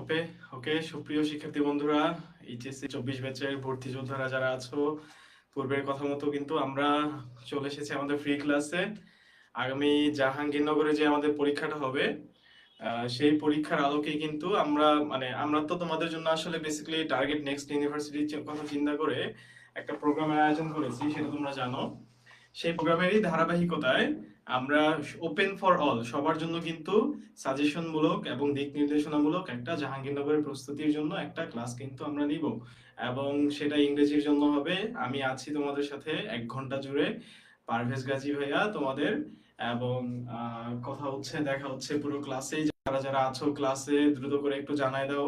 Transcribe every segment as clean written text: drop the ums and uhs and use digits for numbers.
ওকে ওকে সুপ্রিয় শিক্ষার্থী বন্ধুরা, এইচএসসি 24 ব্যাচের ভর্তি যোদ্ধারা যারা আছো, পূর্বের কথা মতো কিন্তু আমরা চলে এসেছি আমাদের ফ্রি ক্লাসে। আগামী জাহাঙ্গীরনগরে যে আমাদের পরীক্ষাটা হবে, সেই পরীক্ষার আলোকে কিন্তু আমরা তো তোমাদের জন্য আসলে বেসিক্যালি টার্গেট নেক্সট ইউনিভার্সিটির কথা চিন্তা করে একটা প্রোগ্রামের আয়োজন করেছি, সেটা তোমরা জানো। সেই প্রোগ্রামেরই ধারাবাহিকতায় আমরা ওপেন ফর অল, সবার জন্য কিন্তু সাজেশনমূলক এবং দিক নির্দেশনামূলক একটা জাহাঙ্গীরনগরের প্রস্তুতির জন্য একটা ক্লাস কিন্তু আমরা নিব, এবং সেটা ইংরেজির জন্য হবে। আমি আছি তোমাদের সাথে 1 ঘন্টা জুড়ে, পারভেজ গাজী ভাইয়া তোমাদের। এবং কথা হচ্ছে, দেখা হচ্ছে পুরো ক্লাসে। যারা যারা আছো ক্লাসে দ্রুত করে একটু জানায় দাও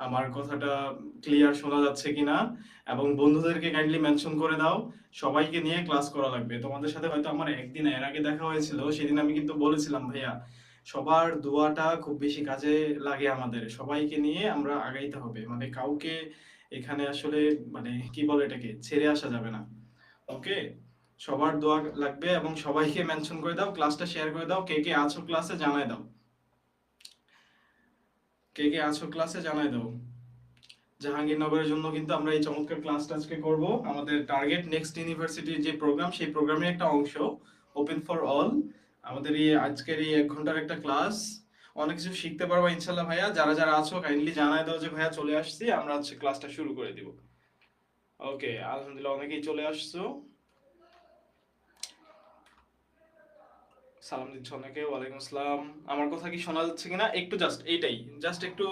আমার কথাটা ক্লিয়ার শোনা যাচ্ছে কিনা, এবং বন্ধুদেরকে কাইন্ডলি মেনশন করে দাও। সবাইকে নিয়ে ক্লাস করা লাগবে। তোমাদের সাথে হয়তো আমার একদিন এর আগে দেখা হয়েছিল, সেদিন আমি কিন্তু বলেছিলাম ভাইয়া সবার দোয়াটা খুব বেশি কাজে লাগে, আমাদের সবাইকে নিয়ে আমরা আগাইতে হবে, মানে কাউকে এখানে আসলে মানে কি বলে এটাকে ছেড়ে আসা যাবে না। ওকে, সবার দোয়া লাগবে এবং সবাইকে মেনশন করে দাও, ক্লাসটা শেয়ার করে দাও। কে কে আছো ক্লাসে জানাই দাও, কে কে আছো ক্লাসে জানাই দাও। জাহাঙ্গীরনগরের জন্য কিন্তু আমরা এই চমৎকার ক্লাসটা আজকে করব। আমাদের টার্গেট নেক্সট ইউনিভার্সিটির যে প্রোগ্রাম, সেই প্রোগ্রামের একটা অংশ ওপেন ফর অল। আমাদের এই আজকের এই 1 ঘন্টার একটা ক্লাস, অনেক কিছু শিখতে পারবো ইনশাল্লাহ। ভাইয়া যারা যারা আছো কাইন্ডলি জানাই দাও যে ভাইয়া চলে আসছি, আমরা হচ্ছে ক্লাসটা শুরু করে দিব। ওকে, আলহামদুলিল্লাহ অনেকেই চলে আসছো, সালাম দিচ্ছ অনেকে। ওয়ালাইকুম আসসালাম। আমার কথা কি শোনা যাচ্ছে কিনা একটু জাস্ট এইটাই, জাস্ট একটু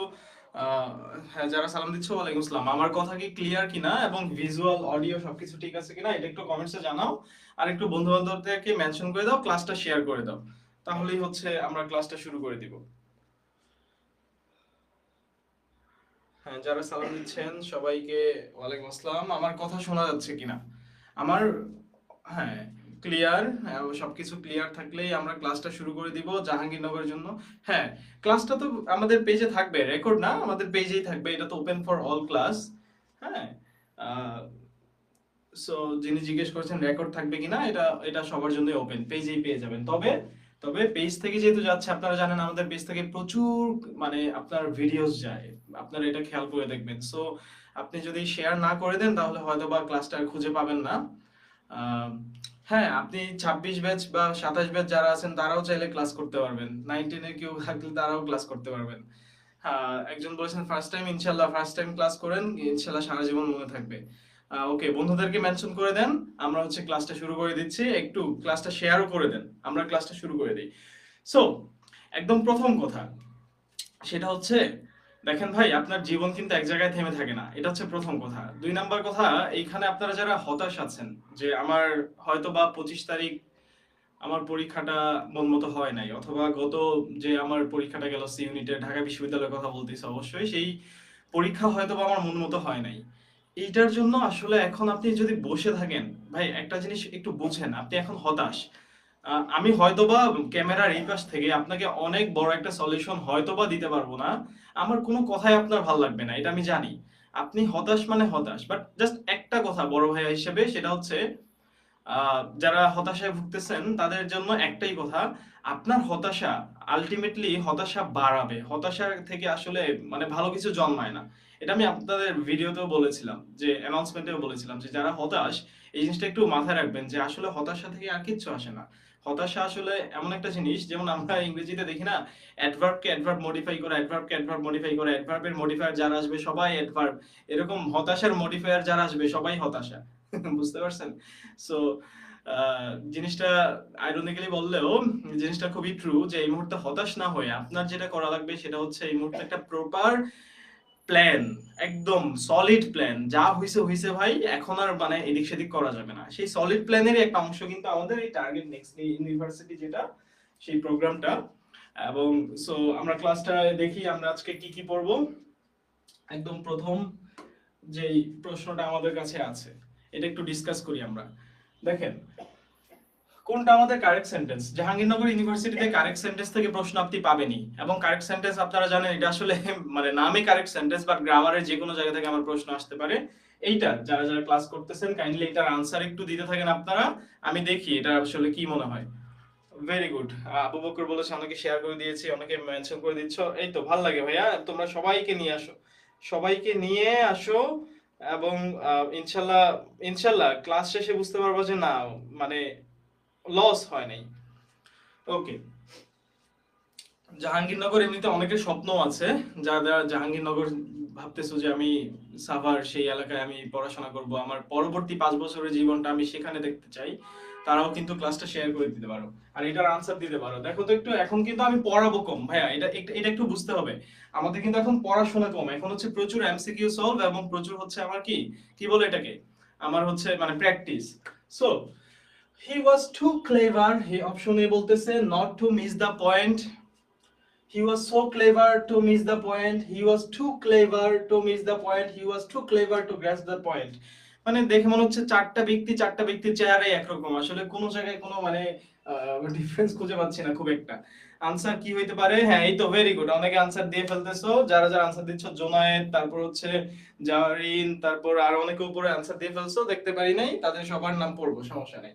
আহ, হ্যাঁ, যারা সালাম দিচ্ছ ওয়ালাইকুম আসসালাম। আমার কথা কি ক্লিয়ার কিনা এবং ভিজুয়াল অডিও সবকিছু ঠিক আছে কিনা এটা একটু কমেন্টসে জানাও। আর একটু বন্ধু বান্ধবদেরকে মেনশন করে দাও, ক্লাসটা শেয়ার করে দাও, তাহলেই হচ্ছে আমরা ক্লাসটা শুরু করে দিব। হ্যাঁ, যারা সালাম দিচ্ছেন সবাইকে ওয়ালাইকুম আসসালাম। আমার কথা শোনা যাচ্ছে কিনা আমার? হ্যাঁ, ক্লিয়ার। সবকিছু ক্লিয়ার থাকলেই আমরা ক্লাসটা শুরু করে দিব জাহাঙ্গীরনগরের জন্য। হ্যাঁ, ক্লাসটা তো আমাদের পেজে থাকবে, রেকর্ড না, আমাদের পেজেই থাকবে। এটা তো ওপেন ফর অল ক্লাস। হ্যাঁ, সো যিনি জিজ্ঞেস করছেন রেকর্ড থাকবে কিনা, এটা এটা সবার জন্য ওপেন, পেজেই পেয়ে যাবেন। তবে তবে পেজ থেকে যেহেতু যাচ্ছে, আপনারা জানেন আমাদের পেজ থেকে প্রচুর মানে আপনার ভিডিওস যায়, আপনারা এটা খেয়াল করে দেখবেন। সো আপনি যদি শেয়ার না করে দেন তাহলে হয়তো বা ক্লাসটা খুঁজে পাবেন না। আহ, হ্যাঁ, আপনি 26 ব্যাচ বা 27 ব্যাচ যারা আছেন তারাও চাইলে ক্লাস করতে পারবেন, 19-এর কেউ থাকলে তারাও ক্লাস করতে পারবেন। হ্যাঁ, একজন বলেছেন ফার্স্ট টাইম, ইনশাল্লাহ ফার্স্ট টাইম ক্লাস করেন, ইনশাল্লাহ সারা জীবন মনে থাকবে। ওকে, বন্ধুদেরকে মেনশন করে দেন, আমরা হচ্ছে ক্লাসটা শুরু করে দিচ্ছি। একটু ক্লাসটা শেয়ারও করে দেন, আমরা ক্লাসটা শুরু করে দিই। সো একদম প্রথম কথা সেটা হচ্ছে, দেখেন ভাই, আপনার জীবন কিন্তু এক জায়গায় থেমে থাকে না, এটা হচ্ছে প্রথম কথা। 2 নাম্বার কথা, এইখানে আপনারা যারা হতাশ আছেন যে আমার হয়তো বা 25 তারিখ আমার পরীক্ষাটা মন মতো হয় নাই, অথবা গত যে আমার পরীক্ষাটা গেল সি ইউনিটের, ঢাকা বিশ্ববিদ্যালয়ের কথা বলতেছি অবশ্যই, সেই পরীক্ষা হয়তো বা আমার মন মতো হয় নাই। এইটার জন্য আসলে এখন আপনি যদি বসে থাকেন, ভাই একটা জিনিস একটু বুঝেন, আপনি এখন হতাশ। আমি হয়তোবা ক্যামেরার এই পাশ থেকে আপনাকে অনেক বড় একটা সলিউশন হয়তোবা দিতে পারবো না, আমার কোনো কথাই আপনার ভালো লাগবে না, এটা আমি জানি। আপনি হতাশ মানে হতাশ, বাট জাস্ট একটা কথা বড় ভাইয়া হিসেবে, সেটা হচ্ছে যারা হতাশায় ভুগতেছেন তাদের জন্য একটাই কথা, আপনার হতাশা আলটিমেটলি হতাশা বাড়াবে। হতাশা থেকে আসলে মানে ভালো কিছু জন্মায় না। এটা আমি আপনাদের ভিডিওতেও বলেছিলাম, যে অ্যানাউন্সমেন্টেও বলেছিলাম, যে যারা হতাশ এই জিনিসটা একটু মাথায় রাখবেন, যে আসলে হতাশা থেকে আর কিচ্ছু আসে না। হতাশা আসলে এমন একটা জিনিস, যেমন আমরা ইংরেজিতে দেখি না, অ্যাডভার্বকে অ্যাডভার্ব মডিফাই করে, অ্যাডভার্বকে অ্যাডভার্ব মডিফাই করে, অ্যাডভার্বের মডিফায়ার যারা আসবে সবাই অ্যাডভার্ব, এরকম হতাশার মডিফায়ার যারা আসবে সবাই হতাশা। বুঝতে পারছেন? সো জিনিসটা আইরনিক্যালি বললেও জিনিসটা খুবই ট্রু, যে এই মুহূর্তে হতাশ না হয়ে আপনার যেটা করা লাগবে সেটা হচ্ছে এই মুহূর্তে একটা প্রপার প্ল্যান, একদম সলিড প্ল্যান। যা হইছে হইছে ভাই, এখন আর মানে এদিক সেদিক করা যাবে না। সেই সলিড প্ল্যানেরই একটা অংশ কিন্তু আমাদের এই টার্গেট নেক্সট ইউনিভার্সিটি, যেটা সেই প্রোগ্রামটা। এবং সো আমরা ক্লাসটা দেখি আমরা আজকে কি কি পড়বো। একদম প্রথম যেই প্রশ্নটা আমাদের কাছে আছে, এটা একটু ডিসকাস করি আমরা। দেখেন, কোনটা আমাদের কারেক্ট সেন্টেন্স? জাহাঙ্গীরনগর ইউনিভার্সিটিতে কারেক্ট সেন্টেন্স থেকে প্রশ্ন আপনি পাবেনই, এবং কারেক্ট সেন্টেন্স আপনারা জানেন এটা আসলে মানে নামে কারেক্ট সেন্টেন্স, বাট গ্রামারের যে কোনো জায়গা থেকে আমার প্রশ্ন আসতে পারে। এইটা যারা যারা ক্লাস করতেছেন কাইন্ডলি এটার আনসার একটু দিতে থাকেন আপনারা, আমি দেখি এটা আসলে কি মনে হয়। Very good. আবু বকর বলেছে অনেকে শেয়ার করে দিয়েছি, অনেকে মেনশন করে দিচ্ছ, এই তো ভালো লাগে ভাইয়া। তোমরা সবাইকে নিয়ে আসো, সবাইকে নিয়ে আসো, এবং ইনশাল্লাহ ইনশাল্লাহ ক্লাস শেষে বুঝতে পারবো যে না মানে লস হয় নাই। ওকে, জাহাঙ্গীরনগর এমনিতে অনেকের স্বপ্ন আছে, যারা জাহাঙ্গীরনগর ভাবতেছো যে আমি সাভার সেই এলাকায় আমি পড়াশোনা করব, আমার পরবর্তী 5 বছরের জীবনটা আমি সেখানে দেখতে চাই, তারাও কিন্তু ক্লাসটা শেয়ার করে দিতে পারো আর এটার আনসার দিতে পারো। দেখো তো একটু, এখন কিন্তু আমি পড়াবো কম ভাইয়া, এটা একটু বুঝতে হবে। আমাদের কিন্তু এখন পড়াশোনা কম, এখন হচ্ছে প্রচুর এমসিকিউ সলভ এবং প্রচুর হচ্ছে আমার কি কি বলে এটাকে, আমার হচ্ছে মানে practice. So he was too clever, he option A বলতেছে not to miss the point. He was so clever to miss the point. He was too clever to miss the point. He was too clever to grasp the point. মানে দেখে মনে হচ্ছে চারটা ব্যক্তির চেহারাই একরকম, আসলে কোনো জায়গায় কোনো মানে ডিফারেন্স খুঁজে পাচ্ছি না খুব একটা। আনসার কি হইতে পারে? হ্যাঁ এই তো ভেরি গুড, অনেকে আনসার দিয়ে ফেলতেছো, যারা যারা আনসার দিচ্ছ, জোনায়েদ, তারপর হচ্ছে জারিন, তারপর আর অনেকে উপরে আনসার দিয়ে ফেলছো, দেখতে পারি নাই, তাদের সবার নাম পড়বো, সমস্যা নেই।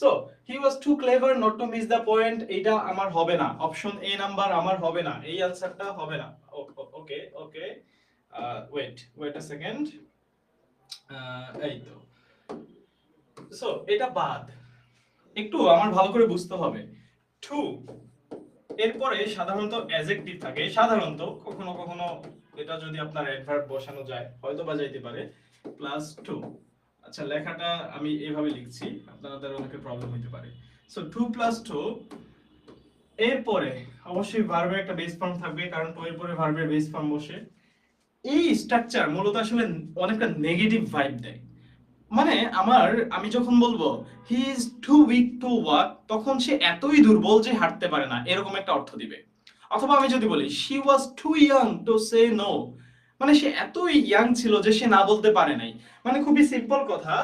So he was too clever not to miss the point, এটা আমার হবে না, অপশন এ নাম্বার আমার হবে না, এই আনসারটা হবে না। ওকে ওকে, ওয়েট আ সেকেন্ড, এই তো। সো এটা বাদ, একটু আমার ভালো করে বুঝতে হবে। টু এরপরে সাধারণত অ্যাডজেক্টিভ থাকে, সাধারণত কখনো কখনো এটা যদি আপনার অ্যাডভার্ব বসানো যায় হয়তো বা যাইতে পারে প্লাস টু। আচ্ছা লেখাটা আমি এভাবে লিখছি, আপনাদের অনেকের প্রবলেম হতে পারে। সো 2 + 2, এরপরে অবশ্যই ভার্বের একটা বেস ফর্ম থাকবে, কারণ টু এর পরে ভার্বের বেস ফর্ম বসে। এই স্ট্রাকচার মূলত আসলে অনেকটা নেগেটিভ ভাইব দেয়। মানে আমি যখন বলবো he is too weak to walk, তখন সে এতই দুর্বল যে হাঁটতে পারে না, এরকম একটা অর্থ দিবে। অথবা আমি যদি বলি she was too young to say no, মানে সে এতই ইয়াং ছিল যে সে না বলতে পারে নাই। মানে খুবই সিম্পল কথা,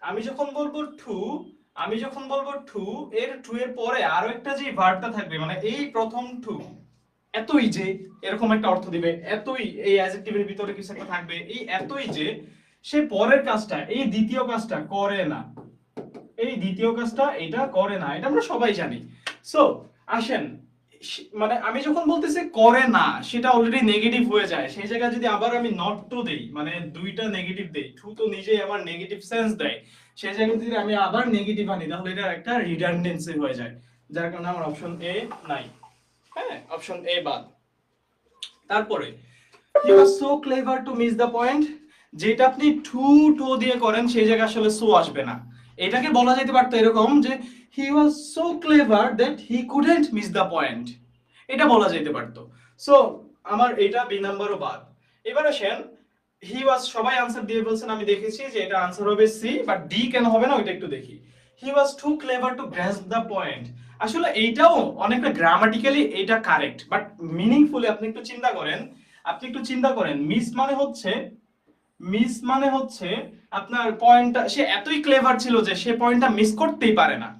আমি যখন বলবো টু, এর টু এর পরে আরো একটা যে ভার্বটা থাকবে, মানে এই প্রথম টু, এতই যে, এরকম একটা অর্থ দিবে। এতই, এই অ্যাডজেক্টিভের ভিতরে কিছু একটা থাকবে, এই এতই যে সে পরের কাজটা, এই দ্বিতীয় কাজটা করে না, এই দ্বিতীয় কাজটা এটা করে না, এটা আমরা সবাই জানি। সো আসেন, মানে আমি যখন বলতেছি করে না, সেটা অলরেডি নেগেটিভ হয়ে যায়, সেই জায়গায় যদি আবার আমি নট টু দেই, মানে দুইটা নেগেটিভ দেই, টু তো নিজেই আমার নেগেটিভ সেন্স দেয়, সেই জায়গায় যদি আমি আবার নেগেটিভ আনি, তাহলে এটা একটা রিডান্ডেন্সি হয়ে যায়, যার কারণে আমার অপশন এ নাই। হ্যাঁ, অপশন এ বাদ। তারপরে he was so clever to miss the point, যেটা আপনি টু টু দিয়ে করেন সেই জায়গায় আসলে সো আসবে না, এটাকে বলা যেতে পারতো এরকম যে he was so clever that he couldn't miss the point, এটা বলা যেতে পারতো। সো আমার এটা বি নাম্বারও বাদ। এবার আসেন, হি ওয়াজ, সবাই আনসার দিয়ে বলছেন, আমি দেখেছি যে এটা আনসার হবে সি, বাট ডি কেন হবে না ওইটা একটু দেখি। He was too clever to grasp the point, আসলে এইটাও অনেকটা গ্রামাটিক্যালি এটা কারেক্ট, বাট মিনিংফুলি আপনি একটু চিন্তা করেন, মিস মানে হচ্ছে আপনার পয়েন্টটা, সে এতই ক্লেভার ছিল যে সে পয়েন্টটা মিস করতেই পারে না।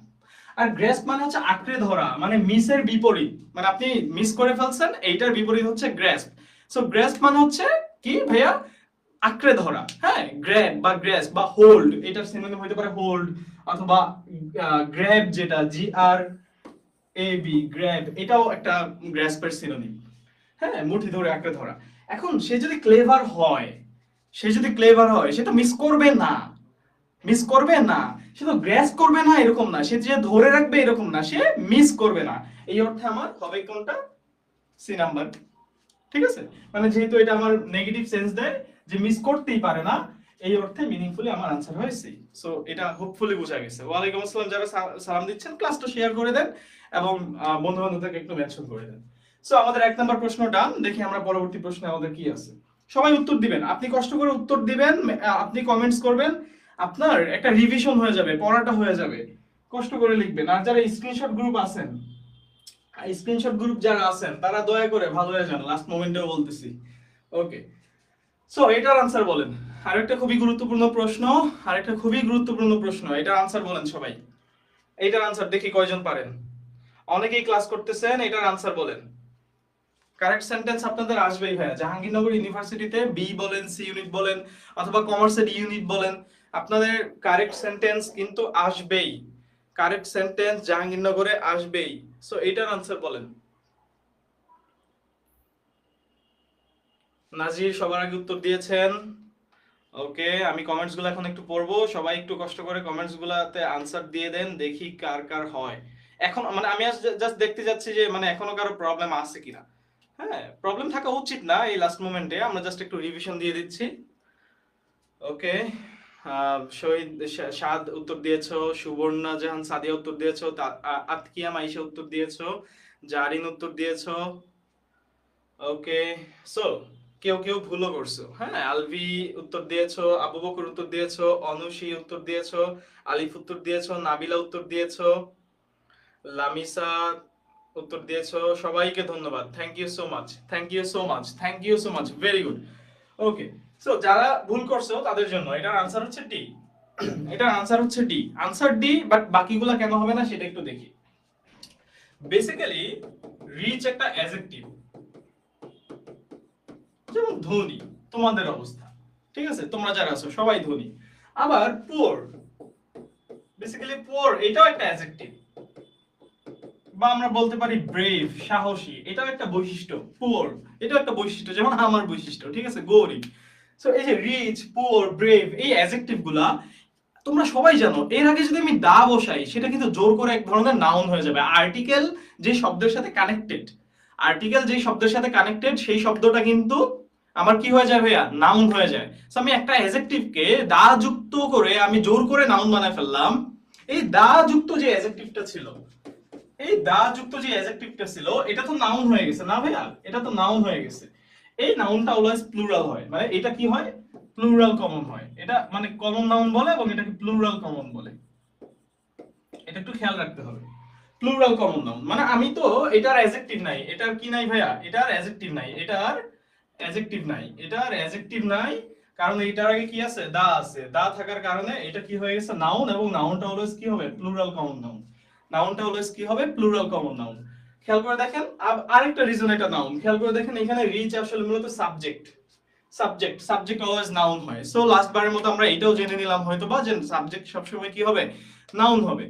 আর গ্রেস্প মানে হচ্ছে আঁকড়ে ধরা, মানে মিসের বিপরীত, মানে আপনি মিস করে ফেলছেন, এইটার বিপরীত হচ্ছে গ্রেস্প। সো গ্রেস্প মানে হচ্ছে কি ভাইয়া? আঁকড়ে ধরা। হ্যাঁ, গ্র্যাব বা গ্রেস্প বা হোল্ড, এটার সিনোনিম হতে পারে হোল্ড, অথবা গ্র্যাব, যেটা GRAB, গ্র্যাব, এটাও একটা গ্রেস্পের সিনোনিম। হ্যাঁ, মুঠি ধরে আঁকড়ে ধরা। এখন সে যদি ক্লেভার হয়, সে তো মিস করবে না, সে তো গ্র্যাস করবে না এরকম না, সে যে ধরে রাখবে এরকম না, সে মিস করবে না। এই অর্থে আমার হবে কোনটা? C number. ঠিক আছে, মানে যেহেতু এটা আমার নেগেটিভ সেন্স দেয় যে মিস করতেই পারে না, এই অর্থে মিনিংফুলি আমার আনসার হয় সি। সো এটা হোপফুলি বোঝা গেছে। ওয়ালাইকুম আসসালাম, যারা সালাম দিচ্ছেন ক্লাসটা শেয়ার করে দেন এবং বন্ধু বান্ধবদেরকে একটু মেনশন করে দেন। সো আমাদের 1 নাম্বার প্রশ্ন ডান। দেখি আমরা পরবর্তী প্রশ্নে আমাদের কি আছে। সবাই উত্তর দিবেন, আপনি কষ্ট করে উত্তর দিবেন, আপনি কমেন্টস করবেন, আপনার একটা রিভিশন হয়ে যাবে, পড়াটা হয়ে যাবে। কষ্ট করে লিখবেন। আর যারা স্ক্রিনশট গ্রুপ যারা আছেন, তারা দয়া করে ভালো হয়ে যান, লাস্ট মোমেন্টেও বলতেছি। ওকে, সো এটার আনসার বলেন। আরেকটা খুবই গুরুত্বপূর্ণ প্রশ্ন, এটার আনসার বলেন সবাই। এটার আনসার দেখি কয়জন পারেন। অনেকেই ক্লাস করতেছেন, এটার আনসার বলেন। কারেক্ট সেন্টেন্স আপনাদের আসবেই ভাইয়া। জাহাঙ্গীরনগর ইউনিভার্সিটিতে বি বলেন, সি ইউনিট বলেন, অথবা কমার্সের ইউনিট বলেন, আপনাদের কারেক্ট সেন্টেন্স কিন্তু আসবেই। কারেক্ট সেন্টেন্স জাহাঙ্গীরনগরে আসবেই। সো এটার আনসার বলেন। নাজির সবার আগে উত্তর দিয়েছেন। ওকে, আমি কমেন্টস গুলো এখন একটু পড়বো, সবাই একটু কষ্ট করে কমেন্টস গুলাতে আনসার দিয়ে দেন, দেখি কার কার হয়। এখন মানে আমি জাস্ট দেখতে যাচ্ছি যে মানে এখনো কারো প্রবলেম আছে কিনা। হ্যাঁ, প্রবলেম থাকা উচিত না এই লাস্ট মোমেন্টে, আমরা জাস্ট একটু রিভিশন দিয়ে দিচ্ছি। ওকে, শহীদ সাদ উত্তর দিয়েছো, সুবর্ণা জাহান সাদিয়া উত্তর দিয়েছো, আতকিয়া মাইশা উত্তর দিয়েছো, জারিন উত্তর দিয়েছো। ওকে, সো কেউ কেউ ভুলও করছো। হ্যাঁ, আলভি উত্তর দিয়েছো, আবু বকর উত্তর দিয়েছো, অনুষি উত্তর দিয়েছো, আলিফ উত্তর দিয়েছো, নাবিলা উত্তর দিয়েছো, লামিসা উত্তর দিয়েছো। সবাইকে ধন্যবাদ, thank you so much, thank you so much, thank you so much, very good. Okay, so যারা ভুল করছো তাদের জন্য এটার আনসার হচ্ছে ডি। এটার আনসার হচ্ছে ডি, আনসার ডি। বাট বাকিগুলা কেন হবে না সেটা একটু দেখি। বেসিক্যালি রিচ একটা অ্যাডজেক্টিভ, যেমন ধনী, তোমাদের অবস্থা, ঠিক আছে, তোমরা যারা আছো সবাই ধনী। আবার পুয়ার, বেসিক্যালি পুয়ার এটাও একটা অ্যাডজেক্টিভ। বা আমরা বলতে পারি ব্রেভ, সাহসী, এটাও একটা বৈশিষ্ট্য। পুয়ার এটাও একটা বৈশিষ্ট্য, যেমন আমার বৈশিষ্ট্য, ঠিক আছে, গরিব। সো এই যে রিচ, পুয়ার, ব্রেভ, এই অ্যাডজেক্টিভ গুলা তোমরা সবাই জানো। এর আগে যদি আমি দা বসাই সেটা কিন্তু জোর করে এক ধরনের নাউন হয়ে যাবে। আর্টিকেল যে শব্দের সাথে কানেক্টেড, আর্টিকেল যে শব্দের সাথে কানেক্টেড সেই শব্দটা কিন্তু আমার কি হয়ে যায় ভাইয়া, নাউন হয়ে যায়। সো আমি একটা অ্যাডজেক্টিভকে দা যুক্ত করে আমি জোর করে নাউন বানায় ফেললাম। এই দা যুক্ত যে অ্যাডজেক্টিভটা ছিল, এই দা যুক্ত যে অ্যাডজেক্টিভটা ছিল, এটা তো নাউন হয়ে গেছে না ভাইয়া, এটা তো নাউন হয়ে গেছে। এই নাউনটা অলওয়েজ প্লুরাল হয়, মানে এটা কি হয়, প্লুরাল কমন হয়। এটা মানে কমন নাউন বলে এবং এটাকে প্লুরাল কমন বলে। এটা একটু খেয়াল রাখতে হবে। প্লুরাল কমন নাউন মানে আমি তো এটার অ্যাডজেক্টিভ নাই, এটার কি নাই ভাইয়া, এটার অ্যাডজেক্টিভ নাই, এটার অ্যাডজেক্টিভ নাই, এটার অ্যাডজেক্টিভ নাই। কারণ এটার আগে কি আছে, দা আছে। দা থাকার কারণে এটা কি হয়ে গেছে, নাউন। এবং নাউনটা অলওয়েজ কি হবে, প্লুরাল কমন নাউন। নাউনটা অলওয়েজ কি হবে, প্লুরাল কমন নাউন। খেয়াল করে দেখেন আরেকটা রিজন এটা নাউন। খেয়াল করে দেখেন এখানে রিচ আসলে মূলত সাবজেক্ট। সাবজেক্ট অলওয়েজ নাউন হয়। সো লাস্ট বারের মতো আমরা এটাও জেনে নিলাম হয়তো বা, যে সাবজেক্ট সবসময় কি হবে, নাউন হবে।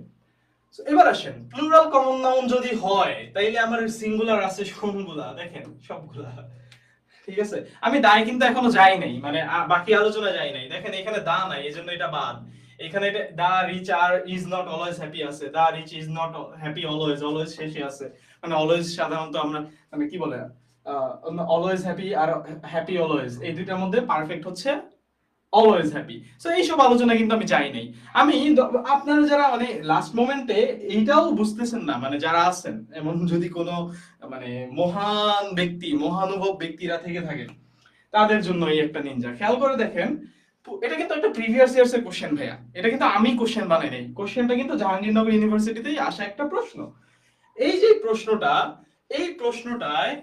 এবার আসেন, প্লুরাল কমন নাউন যদি হয় তাইলে আমার সিঙ্গুলার আছে কোনগুলা, দেখেন সবগুলা। ঠিক আছে, আমি দায় কিন্তু এখনো যাই নাই, মানে বাকি আলোচনা যাই নাই। দেখেন এখানে দা নাই, এজন্য এটা বাদ। এখানে এটা দা রিচ আর ইজ নট অলওয়েজ হ্যাপি আছে, the rich is not happy always, always শেষে আছে। মানে অলওয়েজ সাধারণত আমরা মানে কি বলে, অলওয়েজ হ্যাপি আর হ্যাপি অলওয়েজ, এই দুইটার মধ্যে পারফেক্ট হচ্ছে অলওয়েজ হ্যাপি। সো এইসব আলোচনা কিন্তু আমি যাই নাই। আমি আপনারা যারা মানে লাস্ট মোমেন্টে এইটাও বুঝতেছেন না, মানে যারা আছেন এমন যদি কোনো মানে মহান ব্যক্তি, মহানুভব ব্যক্তিরা থেকে থাকে, তাদের জন্য এই একটা নিনজা। খেয়াল করে দেখেন, এটা কিন্তু একটা প্রিভিয়াস ইয়ার্স এর কোশ্চেন ভাইয়া, এটা কিন্তু আমি কোশ্চেন বানাই নাই। কোশ্চেনটা কিন্তু জাহাঙ্গীরনগর ইউনিভার্সিটিতেই আসা একটা প্রশ্ন। এই যে প্রশ্নটা, এই প্রশ্নটায়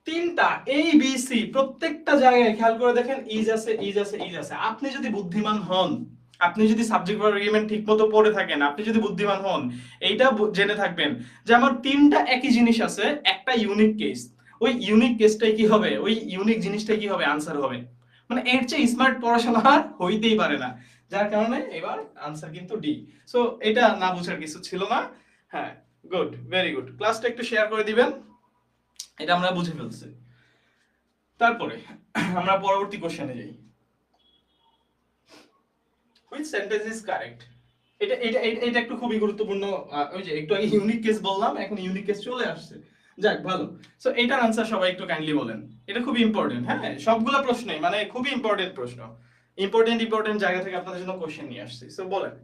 তিনটা এ বি সি প্রত্যেকটা জায়গায় খেয়াল করে দেখেন ইজ আছে, ইজ আছে, ইজ আছে। আপনি যদি বুদ্ধিমান হন, আপনি যদি সাবজেক্ট ভার্ব এগ্রিমেন্ট ঠিকমতো পড়ে থাকেন, আপনি যদি বুদ্ধিমান হন, এইটা জেনে থাকবেন যে আমার তিনটা একই জিনিস আছে, একটা ইউনিক কেস। ওই ইউনিক কেসটাই কি হবে, ওই ইউনিক জিনিসটাই কি হবে, আনসার হবে। মানে এর চেয়ে স্মার্ট পড়াশোনা আর হইতেই পারে না। যার কারণে এবার আনসার কিন্তু ডি। সো এটা না বুঝার কিছু ছিল না। হ্যাঁ, গুড, ভেরি গুড। ক্লাসটা একটু শেয়ার করে দিবেন, এটা আমরা বুঝে ফেলছি। তারপরে আমরা পরবর্তী কোশ্চেনে যাই। Which sentence is correct? এটা এটা এটা একটু খুবই গুরুত্বপূর্ণ। ওই যে একটু আগে ইউনিক কেস বললাম, এখন ইউনিক কেস চলে আসছে। যাক ভালো। সো এটার আনসার সবাই একটু কাইন্ডলি বলেন। এটা খুবই ইম্পর্টেন্ট। হ্যাঁ, সবগুলা প্রশ্নই মানে খুবই ইম্পর্টেন্ট প্রশ্ন। ইম্পর্টেন্ট জায়গা থেকে আপনাদের জন্য কোশ্চেন নিয়ে আসছি। সো বলেন,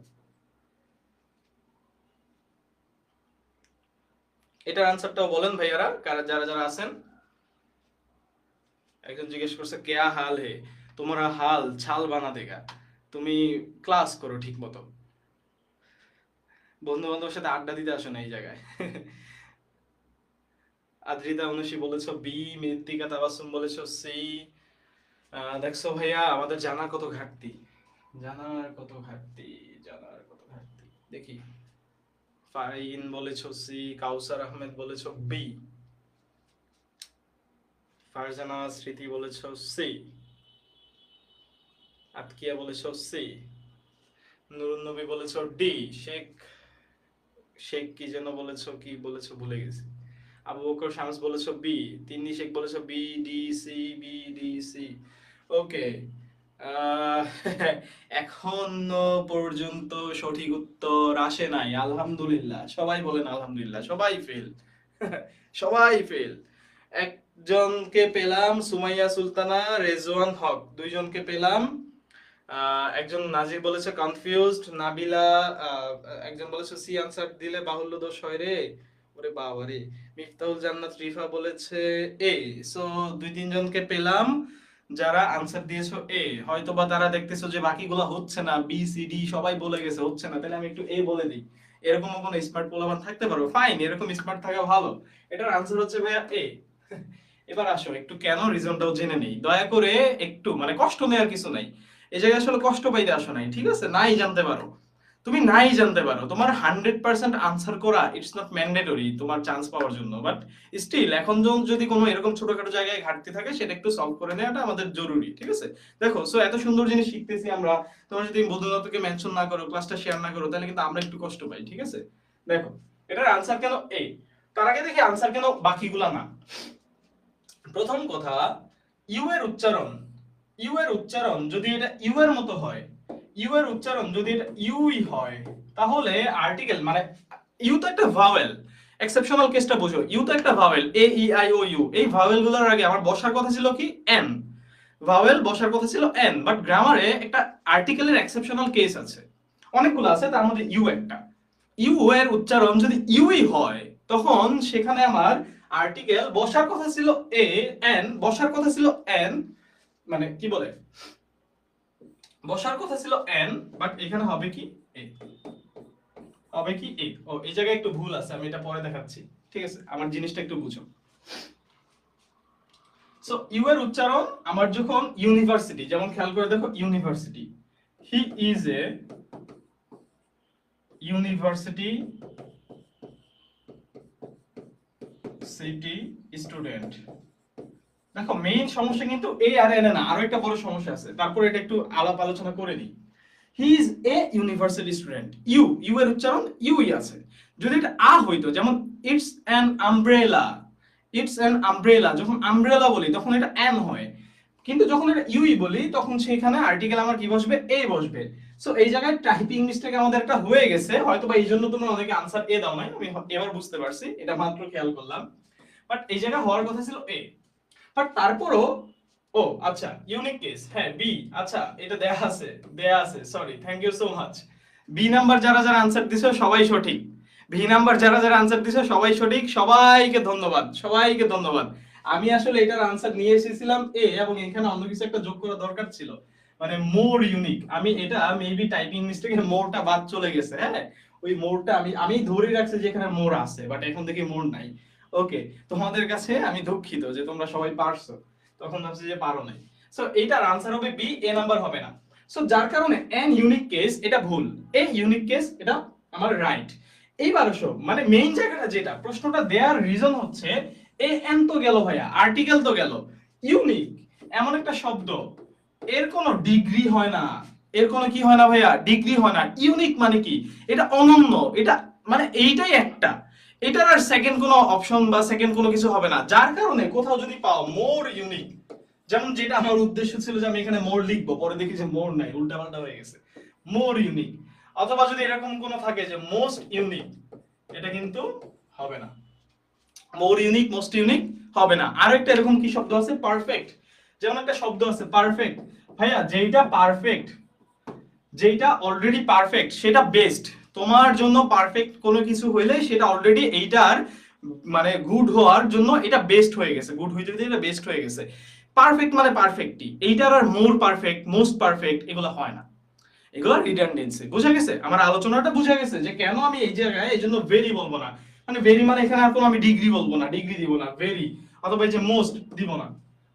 এটার আনসারটাও বলেন ভাইয়ারা, যারা যারা আছেন। একজন জিজ্ঞেস করছে কেয়া হাল হে, তোমারা হাল ছাল বানা দেগা। তুমি ক্লাস করো ঠিক মতো, বন্ধু বান্ধবের সাথে আড্ডা দিতে আসো না এই জায়গায়। আদ্রিতা অনুষি বলেছো বি, মৃত্তিকা তাবাসসুম বলেছো সি। দেখছো ভাইয়া আমাদের জানার কত ঘাটতি, জানার কত ঘাটতি, জানার কত ঘাটতি। দেখি, ফারিন বলেছো সি, কাউসার আহমেদ বলেছো বি, ফারজানা স্মৃতি বলেছো সি, আতকিয়া বলেছো সি, নুরুন নবী বলেছো ডি, শেখ শেখ কি যেন বলেছো, কি বলেছো ভুলে গেছি। আবু বকর শামস বলেছো বি, তিন্নি শেখ বলেছো B D C, B D C. Okay, আহ, এখনো পর্যন্ত সঠিক উত্তর আসে নাই। আলহামদুলিল্লাহ, সবাই বলেন আলহামদুলিল্লাহ। সবাই ফেল, সবাই ফেল। একজনকে পেলাম সুমাইয়া সুলতানা, রেজওয়ান হক, দুইজনকে পেলাম। একজন নাজির বলেছে কনফিউজড, নাবিলা একজন বলেছে সি আনসার দিলে বাহুল্য দোষ হয় রে। ওরে বাবা রে। মিফতাহুল জান্নাত রিফা বলেছে এ। সো দুই তিনজনকে পেলাম যারা আনসার দিয়েছো এ। হয়তো বা তারা দেখতেছো যে বাকিগুলো হচ্ছে না, বি সি ডি সবাই বলে গেছে হচ্ছে না, তাহলে আমি একটু এ বলে দিই। এরকম কোনো স্মার্ট পোলাপান থাকতে পারো, ফাইন, এরকম স্মার্ট থাকা ভালো। এটার আনসার হচ্ছে ভাইয়া এ। এবার আসো একটু কেন রিজনটাও জেনে নেই দয়া করে। একটু মানে কষ্ট নেওয়ার কিছু নাই, এই জায়গায় আসলে কষ্ট পাইতে আসো নাই, ঠিক আছে? নাই জানতে পারো, তুমি নাই জানতে পারো, তোমার 100% আনসার করা ইটস নট ম্যান্ডেটরি তোমার চান্স পাওয়ার জন্য, বাট স্টিল এখন যদি কোনো এরকম ছোটখাটো জায়গায় ঘাটতি থাকে সেটা একটু সলভ করে নেওয়াটা আমাদের জরুরি, ঠিক আছে? দেখো, সো এত সুন্দর জিনিস শিখতেছি আমরা, তোমরা যদি বন্ধুত্বকে মেনশন না করো, ক্লাসটা শেয়ার না করো, তাহলে কিন্তু আমরা একটু কষ্ট পাই, ঠিক আছে? দেখো, এটার আনসার কেন এ, তার আগে দেখি আনসার কেন বাকিগুলা না। প্রথম কথা, ইউ এর উচ্চারণ, ইউ এর উচ্চারণ যদি এটা ইউ এর মতো হয়, ইউ এর উচ্চারণ যদি এটা ইউই হয়, তাহলে আর্টিকেল মানে ইউ তো একটা ভাওয়েল, এক্সেপশনাল কেসটা বুঝো, ইউ তো একটা vowel, A E I O U, এই ভাওয়েল গুলোর আগে আমার বসার কথা ছিল কি এন, ভাওয়েল বসার কথা ছিল এন, বাট গ্রামারে একটা আর্টিকেলের এক্সেপশনাল কেস আছে, অনেকগুলো আছে, তার মধ্যে ইউ একটা। ইউ এর উচ্চারণ যদি ইউই হয়, তখন সেখানে আমার আর্টিকেল বসার কথা ছিল এ, এন বসার কথা ছিল এন, মানে কি বলে, বসার কথা ছিল এন, বাট এখানে হবে কি এ, হবে কি এ। ও, এই জায়গায় একটু ভুল আছে, আমি এটা পরে দেখাচ্ছি, ঠিক আছে? আমার জিনিসটা একটু বুঝো। সো ইউ এর উচ্চারণ আমার যখন ইউনিভার্সিটি, যেমন খেয়াল করে দেখো, university, he is a university city student. দেখো, মেইন সমস্যা কিন্তু এ আর এন না, আরো একটা বড় সমস্যা আছে, তারপর এটা একটু আলাপ আলোচনা করে নিই। He is a university student, U, U এর উচ্চারণ ইউই আছে। যদি এটা আ হইতো, যেমন it's an umbrella, it's an umbrella, যখন আমব্রেলা বলি তখন এটা এন হয়, কিন্তু যখন এটা ইউই বলি তখন সেখানে আর্টিকেল আমার কি বসবে, এ বসবে। সো এই জায়গায় টাইপিং মিস্টেক আমাদের একটা হয়ে গেছে, হয়তো বা এই জন্য তোমরা অনেকে আনসার এ দাও নাই, আমি এবার বুঝতে পারছি, এটা মাত্র খেয়াল করলাম, বাট এই জায়গায় হওয়ার কথা ছিল এ। বাট তারপরও, ও আচ্ছা, ইউনিক কেস, হ্যাঁ বি, আচ্ছা এটা দেয়া আছে, sorry, thank you so much. B number যারা যারা আনসার দিছো সবাই সঠিক, ভি নাম্বার যারা যারা আনসার দিছো সবাই সঠিক, সবাইকে ধন্যবাদ, সবাইকে ধন্যবাদ। আমি আসলে এটার আনসার নিয়ে এসেছিলাম এ, এবং এখানে অন্য কিছু একটা যোগ করা দরকার ছিল, মানে মোর ইউনিক। আমি এটা মেবি টাইপিং মিস্টেকে মোরটা বাদ চলে গেছে, হ্যাঁ, ওই মোরটা আমি ধরে রাখছি যে এখানে মোর আছে, বাট এখন দেখি মোর নাই। ওকে, তোমাদের কাছে আমি দুঃখিত যে তোমরা সবাই পারছো, তখন ভাবছি যে পারো নাই। সো এইটার আনসার হবে বি, এ নাম্বার হবে না। সো যার কারণে এন ইউনিক কেস এটা ভুল, এ ইউনিক কেস এটা আমার রাইট। এইবার আসো, মানে মেইন জায়গাটা যেটা প্রশ্নটা দেওয়ার রিজন হচ্ছে, এ এন তো গেল ভাইয়া, আর্টিকেল তো গেল, ইউনিক এমন একটা শব্দ, এর কোনো ডিগ্রি হয় না, এর কোনো কি হয় না ভাইয়া, ডিগ্রি হয় না। ইউনিক মানে কি, এটা অনন্য, এটা মানে এইটাই একটা, এটার আর সেকেন্ড কোনো অপশন বা সেকেন্ড কোনো কিছু হবে না। যার কারণে কোথাও যদি পাও মোর ইউনিক, যেমন যেটা আমার উদ্দেশ্য ছিল যে আমি এখানে মোর লিখবো, পরে দেখি যে মোর নাই, উল্টাপাল্টা হয়ে গেছে, মোর ইউনিক। অথবা যদি এরকম কোনো থাকে যে মোস্ট ইউনিক, এটা কিন্তু হবে না, মোর ইউনিক মোস্ট ইউনিক হবে না। আর একটা এরকম কি শব্দ আছে, পারফেক্ট, যেমন একটা শব্দ আছে পারফেক্ট, ভাইয়া যেইটা পারফেক্ট, যেটা অলরেডি পারফেক্ট সেটা বেস্ট, তোমার জন্য পারফেক্ট কোনো কিছু হইলে সেটা অলরেডি এইটার মানে গুড হওয়ার জন্য এটা বেস্ট হয়ে গেছে, গুড হইতে হইতে এটা বেস্ট হয়ে গেছে। পারফেক্ট মানে পারফেক্টই, এইটার আর মোর পারফেক্ট মোস্ট পারফেক্ট এগুলো হয় না, এগুলো রিডান্ডেন্সি। বুঝা গেছে আমার আলোচনাটা, বুঝা গেছে যে কেন আমি এই জায়গায় এই জন্য ভেরি বলবো না, মানে ভেরি মানে এখানে আর কোনো আমি ডিগ্রি বলবো না, ডিগ্রি দিব না, ভেরি অথবা এই যে মোস্ট দিব না।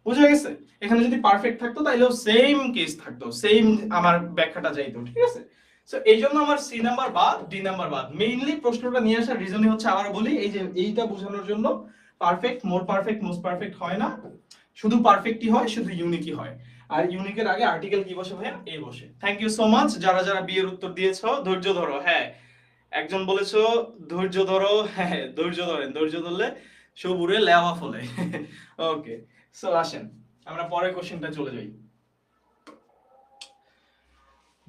বুঝা গেছে, এখানে যদি পারফেক্ট থাকতো তাইলেও সেম কেস থাকতো, সেম আমার ব্যাখ্যাটা যাইতো, ঠিক আছে? সো এই জন্য আমার সি নাম্বার বাদ, ডি নাম্বার বাদ। মেইনলি প্রশ্নটা নিয়ে আসার রিজনই হচ্ছে, আবার বলি, এই যে এইটা বোঝানোর জন্য, পারফেক্ট, মোর পারফেক্ট, মোস্ট পারফেক্ট হয় না, শুধু পারফেক্টই হয়, শুধু ইউনিকই হয়। আর ইউনিকের আগে আর্টিকেল কি বসে ভাইয়া, এ বসে। থ্যাংক ইউ সো মাচ যারা যারা বি এর উত্তর দিয়েছো, ধৈর্য ধরো, হ্যাঁ একজন বলেছো ধৈর্য ধরো, হ্যাঁ ধৈর্য ধরেন, ধৈর্য ধরলে সবুরে লেওয়া ফলে। ওকে, সো আসেন আমরা পরের কোশ্চেনটা চলে যাই।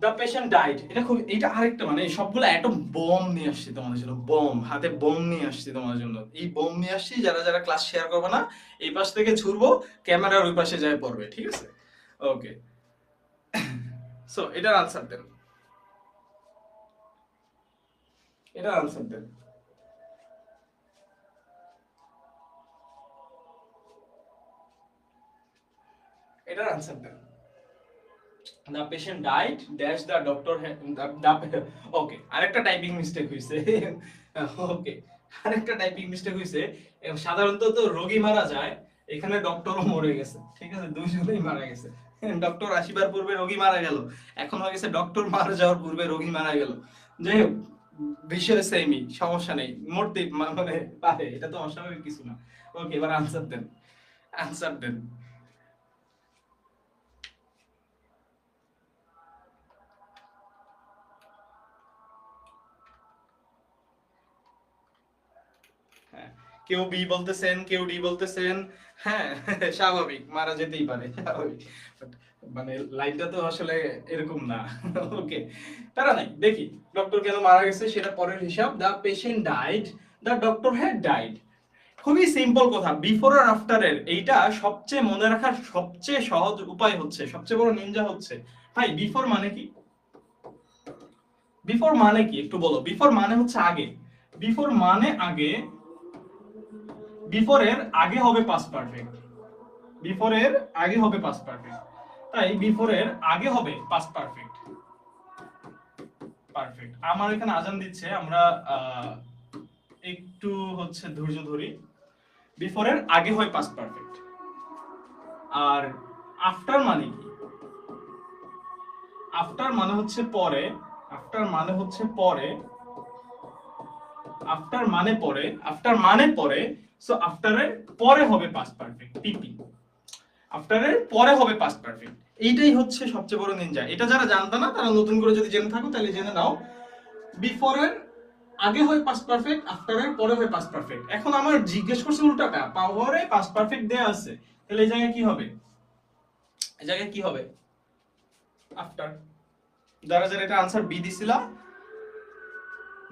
দ্য পেশেন্ট ডাইড, এটা খুব, এটা আরেকটা মানে সবগুলো অ্যাটম বম নিয়ে আসছি তোমাদের জন্য, বম, হাতে বম নিয়ে আসছি তোমাদের জন্য। এই বম নিয়ে আসছি, যারা যারা ক্লাস শেয়ার করবে না এই পাশ থেকে ছুড়বো, ক্যামেরার ওই পাশে যায় পড়বে, ঠিক আছে? ওকে, সো এটার আনসার দেন, এটার আনসার দেন, এটার আনসার দেন। The patient died dash the doctor, okay আরেকটা টাইপিং মিস্টেক হইছে। ওকে, আরেকটা টাইপিং মিস্টেক হইছে। সাধারণত তো রোগী মারা যায়, এখানে ডক্টরও মরে গেছে, ঠিক আছে, দুইজনেই মারা গেছে। ডক্টর আসিবার পূর্বে রোগী মারা গেল, এখন হয়ে গেছে ডক্টর মারা যাওয়ার পূর্বে রোগী মারা গেল। যাই হোক, বিষয় সেমই, সমস্যা নেই, মরতে মানে পারে, এটা তো অস্বাভাবিক কিছু না। ওকে, এবার আনসার দেন, আনসার দেন। হ্যাঁ, কেউ বি বলতেছেন, কেউ ডি বলতেছেন। হ্যাঁ, স্বাভাবিক, মারা যেতেই পারে, স্বাভাবিক। But মানে লাইনটা তো আসলে এরকম না। ওকে, তারা নাই, দেখি ডক্টর কেন মারা গেছে সেটা পরের হিসাব। The patient died, the doctor had died. খুবই সিম্পল কথা, বিফোর আর আফটার এর এইটা সবচেয়ে মনে রাখার সবচেয়ে সহজ উপায় হচ্ছে, সবচেয়ে বড় নিনজা হচ্ছে, ভাই বিফোর মানে কি? বিফোর মানে কি একটু বলো। বিফোর মানে হচ্ছে আগে, বিফোর মানে আগে, বিফোর এর আগে হবে পাস্ট পারফেক্ট, বিফোর এর আগে হবে পাস্ট পারফেক্ট, তাই বিফোর এর আগে হবে পাস্ট পারফেক্ট। পারফেক্ট, আমার এখানে আজান দিচ্ছে, আমরা একটু হচ্ছে ধৈর্য ধরি। বিফোর এর আগে হয় পাস্ট পারফেক্ট। আর আফটার মানে কি? আফটার মানে হচ্ছে পরে, আফটার মানে হচ্ছে পরে, আফটার মানে পরে, আফটার মানে পরে, সো আফটারের পরে হবে পাস্ট পারফেক্ট, পিপি। আফটারের পরে হবে পাস্ট পারফেক্ট, এইটাই হচ্ছে সবচেয়ে বড় নিনজা। এটা যারা জানতো না তারা নতুন করে যদি জেনে থাকো তাহলে জেনে নাও, বিফোর এর আগে হয় পাস্ট পারফেক্ট, আফটার এর পরে হয় পাস্ট পারফেক্ট। এখন আমার জিজ্ঞেস করছে উল্টাটা, পাওয়ারে পাস্ট পারফেক্ট দেয়া আছে, তাহলে এই জায়গায় কি হবে? এই জায়গায় কি হবে? আফটার। যারা যারা এটা আনসার বি দিছিলা,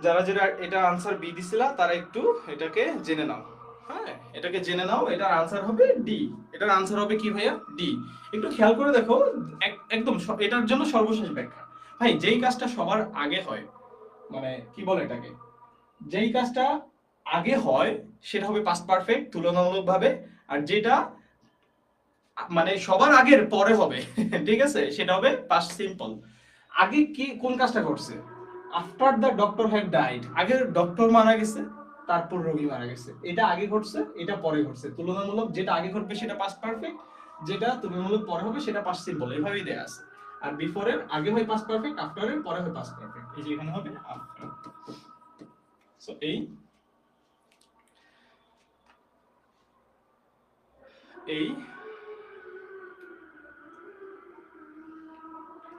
যারা যারা এটা আনসার বি দিছিলা তারা একটু এটাকে জেনে নাও। হ্যাঁ, এটাকে জেনে নাও, এটার আনসার হবে ডি। এটার আনসার হবে কি ভাইয়া? ডি। একটু খেয়াল করে দেখো, একদম এটার জন্য সর্বশেষ ব্যাখ্যা। ভাই যেই কাজটা সবার আগে হয়, মানে কি বলে এটাকে, যেই কাজটা আগে হয় সেটা হবে পাস্ট পারফেক্ট তুলনামূলকভাবে, আর যেটা মানে সবার আগের পরে হবে, ঠিক আছে, সেটা হবে পাস্ট সিম্পল। আগে কি কোন কাজটা করছে? After the doctor had died, আগে ডক্টর মারা গেছে, তারপর রোগী মারা গেছে, এটা আগে ঘটছে, এটা পরে ঘটছে। তুলনামূলক যেটা আগে ঘটবে সেটা পাস্ট পারফেক্ট, যেটা তুলনামূলক পরে হবে সেটা পাস্ট সিম্পল, এভাবেই দেয়া আছে। আর বিফোর এর আগে হয় পাস্ট পারফেক্ট, আফটার এর পরে হয় পাস্ট পারফেক্ট, এই যে এখানে হবে আফটার। সো এই এই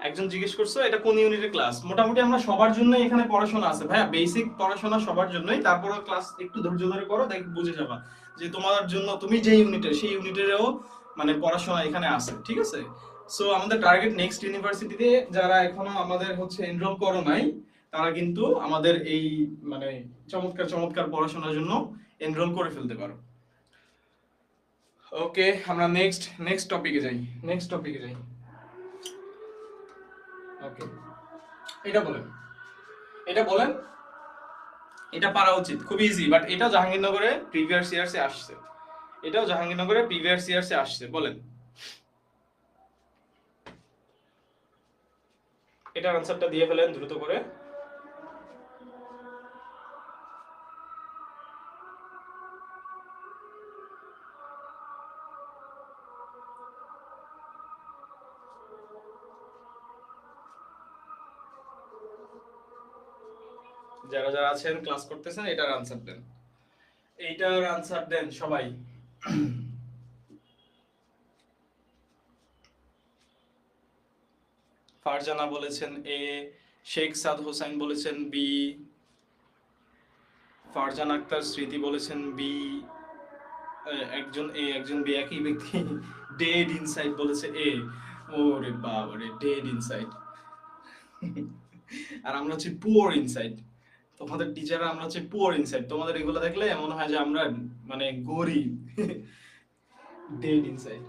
একজন জিজ্ঞেস করছো এটা কোন ইউনিটের ক্লাস। মোটামুটি আমরা সবার জন্য এখানে পড়াশোনা আছে ভাইয়া, বেসিক পড়াশোনা সবার জন্যই, তারপরে ক্লাস একটু ধৈর্য ধরে করো, দেখ বুঝে যাবা যে তোমার জন্য তুমি যে ইউনিটের সেই ইউনিটেরও মানে পড়াশোনা এখানে আছে, ঠিক আছে? সো আমাদের টার্গেট নেক্সট ইউনিভার্সিটিতে যারা এখনো আমাদের হচ্ছে এনরোল করো নাই, তারা কিন্তু আমাদের এই মানে চমৎকার চমৎকার পড়াশোনার জন্য এনরোল করে ফেলতে পারো। ওকে, আমরা নেক্সট নেক্সট টপিকে যাই, নেক্সট টপিকে যাই। ওকে, এটা বলেন, এটা বলেন, এটা পারা উচিত, খুব ইজি, বাট এটাও জাহাঙ্গীরনগরে প্রিভিয়াস ইয়ার্সে আসছে, এটাও জাহাঙ্গীরনগরে প্রিভিয়াস ইয়ার্সে আসছে, বলেন এটার আনসারটা দিয়ে ফেলেন দ্রুত করে। যারা যারা আছেন ক্লাস করতেছেন এটার আনসার দেন, এইটার আনসার দেন সবাই। ফারজানা বলেছেন এ, শেখ সাদ হোসেন বলেছেন বি, ফারজান আক্তার স্মৃতি বলেছেন বি, একজন এ একজন বি, একই ব্যক্তি। ডেড ইনসাইড বলেছে এ। ওরে বাবারে, ডেড ইনসাইড। আর আমরা হচ্ছে পুয়ার ইনসাইড। তোমাদের টিচাররা আমরা হচ্ছে পুয়ার ইনসাইড। তোমাদের এগুলো দেখলে এমন হয় যে আমরা মানে গরিব। Dead inside.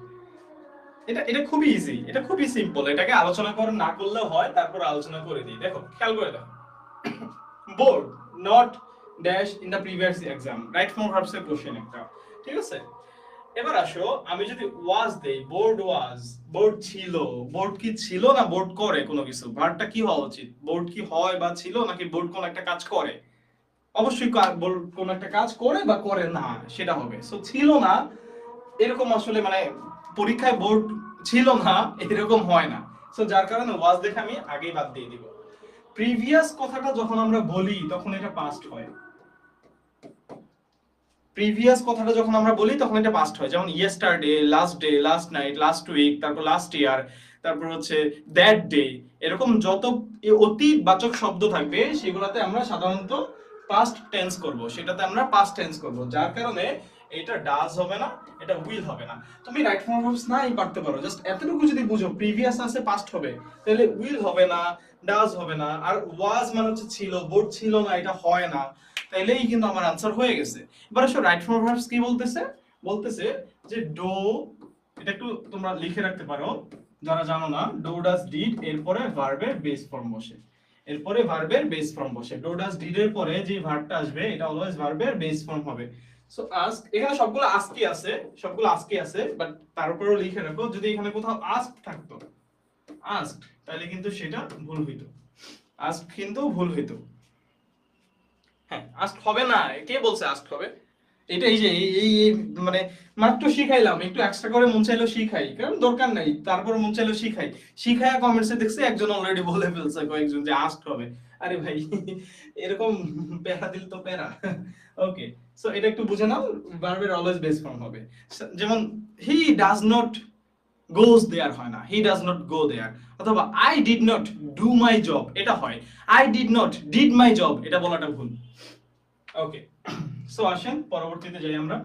এটা এটা খুবই ইজি, এটা খুবই সিম্পল। এটাকে আলোচনা করে না করলেও হয়, তারপর আলোচনা করে দিই। দেখো, খেয়াল করে দেখো। bored not dash in the previous exam, right from verbs এর কোশ্চেন একটা, ঠিক আছে? এবার আসো, আমি যদি was দেই, bored was, bored ছিল, bored কি ছিল না bored করে কোনো কিছু, ভার্বটা কি হওয়া উচিত? bored কি হয় বা ছিল, নাকি bored কোন একটা কাজ করে? অবশ্যই bored কোন একটা কাজ করে বা করে না সেটা হবে। সো ছিল না এরকম আসলে মানে পরীক্ষায় bored ছিল না এরকম হয় না। সো যার কারণে was দেখে আমি আগেই বাদ দিয়ে দিব। প্রিভিয়াস কথাটা যখন আমরা বলি তখন এটা পাস্ট হয়। প্রিভিয়াস কথাটা যখন আমরা বলি তখন এটা পাস্ট হয়। যেমন yesterday, last day, last night, last week, তারপর লাস্ট ইয়ার, তারপর হচ্ছে দ্যাট ডে, এরকম যত অতিবাচক শব্দ থাকবে সেগুলোতে আমরা সাধারণত পাস্ট টেন্স করব, সেটাতে আমরা পাস্ট টেন্স করব। যার কারণে এটা ডাজ হবে না, এটা উইল হবে না। তুমি রাইট ফর্ম ভার্বস নাই পারতে পারো, জাস্ট এতটুকু যদি বুঝো প্রিভিয়াস আছে পাস্ট হবে, তাহলে উইল হবে না, ডাজ হবে না। আর ওয়াজ মানে হচ্ছে ছিল, বোর্ড ছিল না, এটা হয় না। তাইলেই কিন্তু আমার আনসার হয়ে গেছে। এবার আসো রাইট ফর্ম ভার্বস কি বলতেছে? বলতেছে যে ডো, এটা একটু তোমরা লিখে রাখতে পারো যারা জানো না। ডো ডাজ ডিড, এরপরে ভার্বের বেস ফর্ম বসে, এরপরে ভার্বের বেস ফর্ম বসে। ডো ডাজ ডিড এর পরে যে ভার্বটা আসবে এটা অলওয়েজ ভার্বের বেস ফর্ম হবে। সো আস্ক, এখানে সবগুলো আস্কি আছে, সবগুলো আস্কি আছে, বাট তার উপরেও লিখে রাখো যদি এখানে কোথাও আস্ক থাকতো, আস্ক, তাহলে কিন্তু সেটা ভুল হইতো। আস্ক কিন্তু ভুল হইতো। হ্যাঁ, আস্ক হবে না। কে বলছে আস্ক হবে? এটা এই যে এই মানে মাত্র শিখাইলাম, একটু এক্সট্রা করে মন চাইলো শিখাই, কারণ দরকার নাই, তারপর মন চাইলো শিখাই। শিখায়া কমেন্টসে দেখছি একজন অলরেডি বলে ফেলছে, কয়েকজন, যে আস্ক হবে। আরে ভাই, এরকম প্যারা দিল তো প্যারা। ওকে, সো এটা একটু বুঝে নাও, ভার্বের অলওয়েজ বেস ফর্ম হবে। যেমন হি ডাজ নট গোজ দেয়ার হয় না, হি ডাজ নট গো দেয়ার। অথবা I did not do my job, এটা হয়। I did not did my job, এটা বলাটা ভুল। ওকে, সো আসেন পরবর্তীতে যাই আমরা।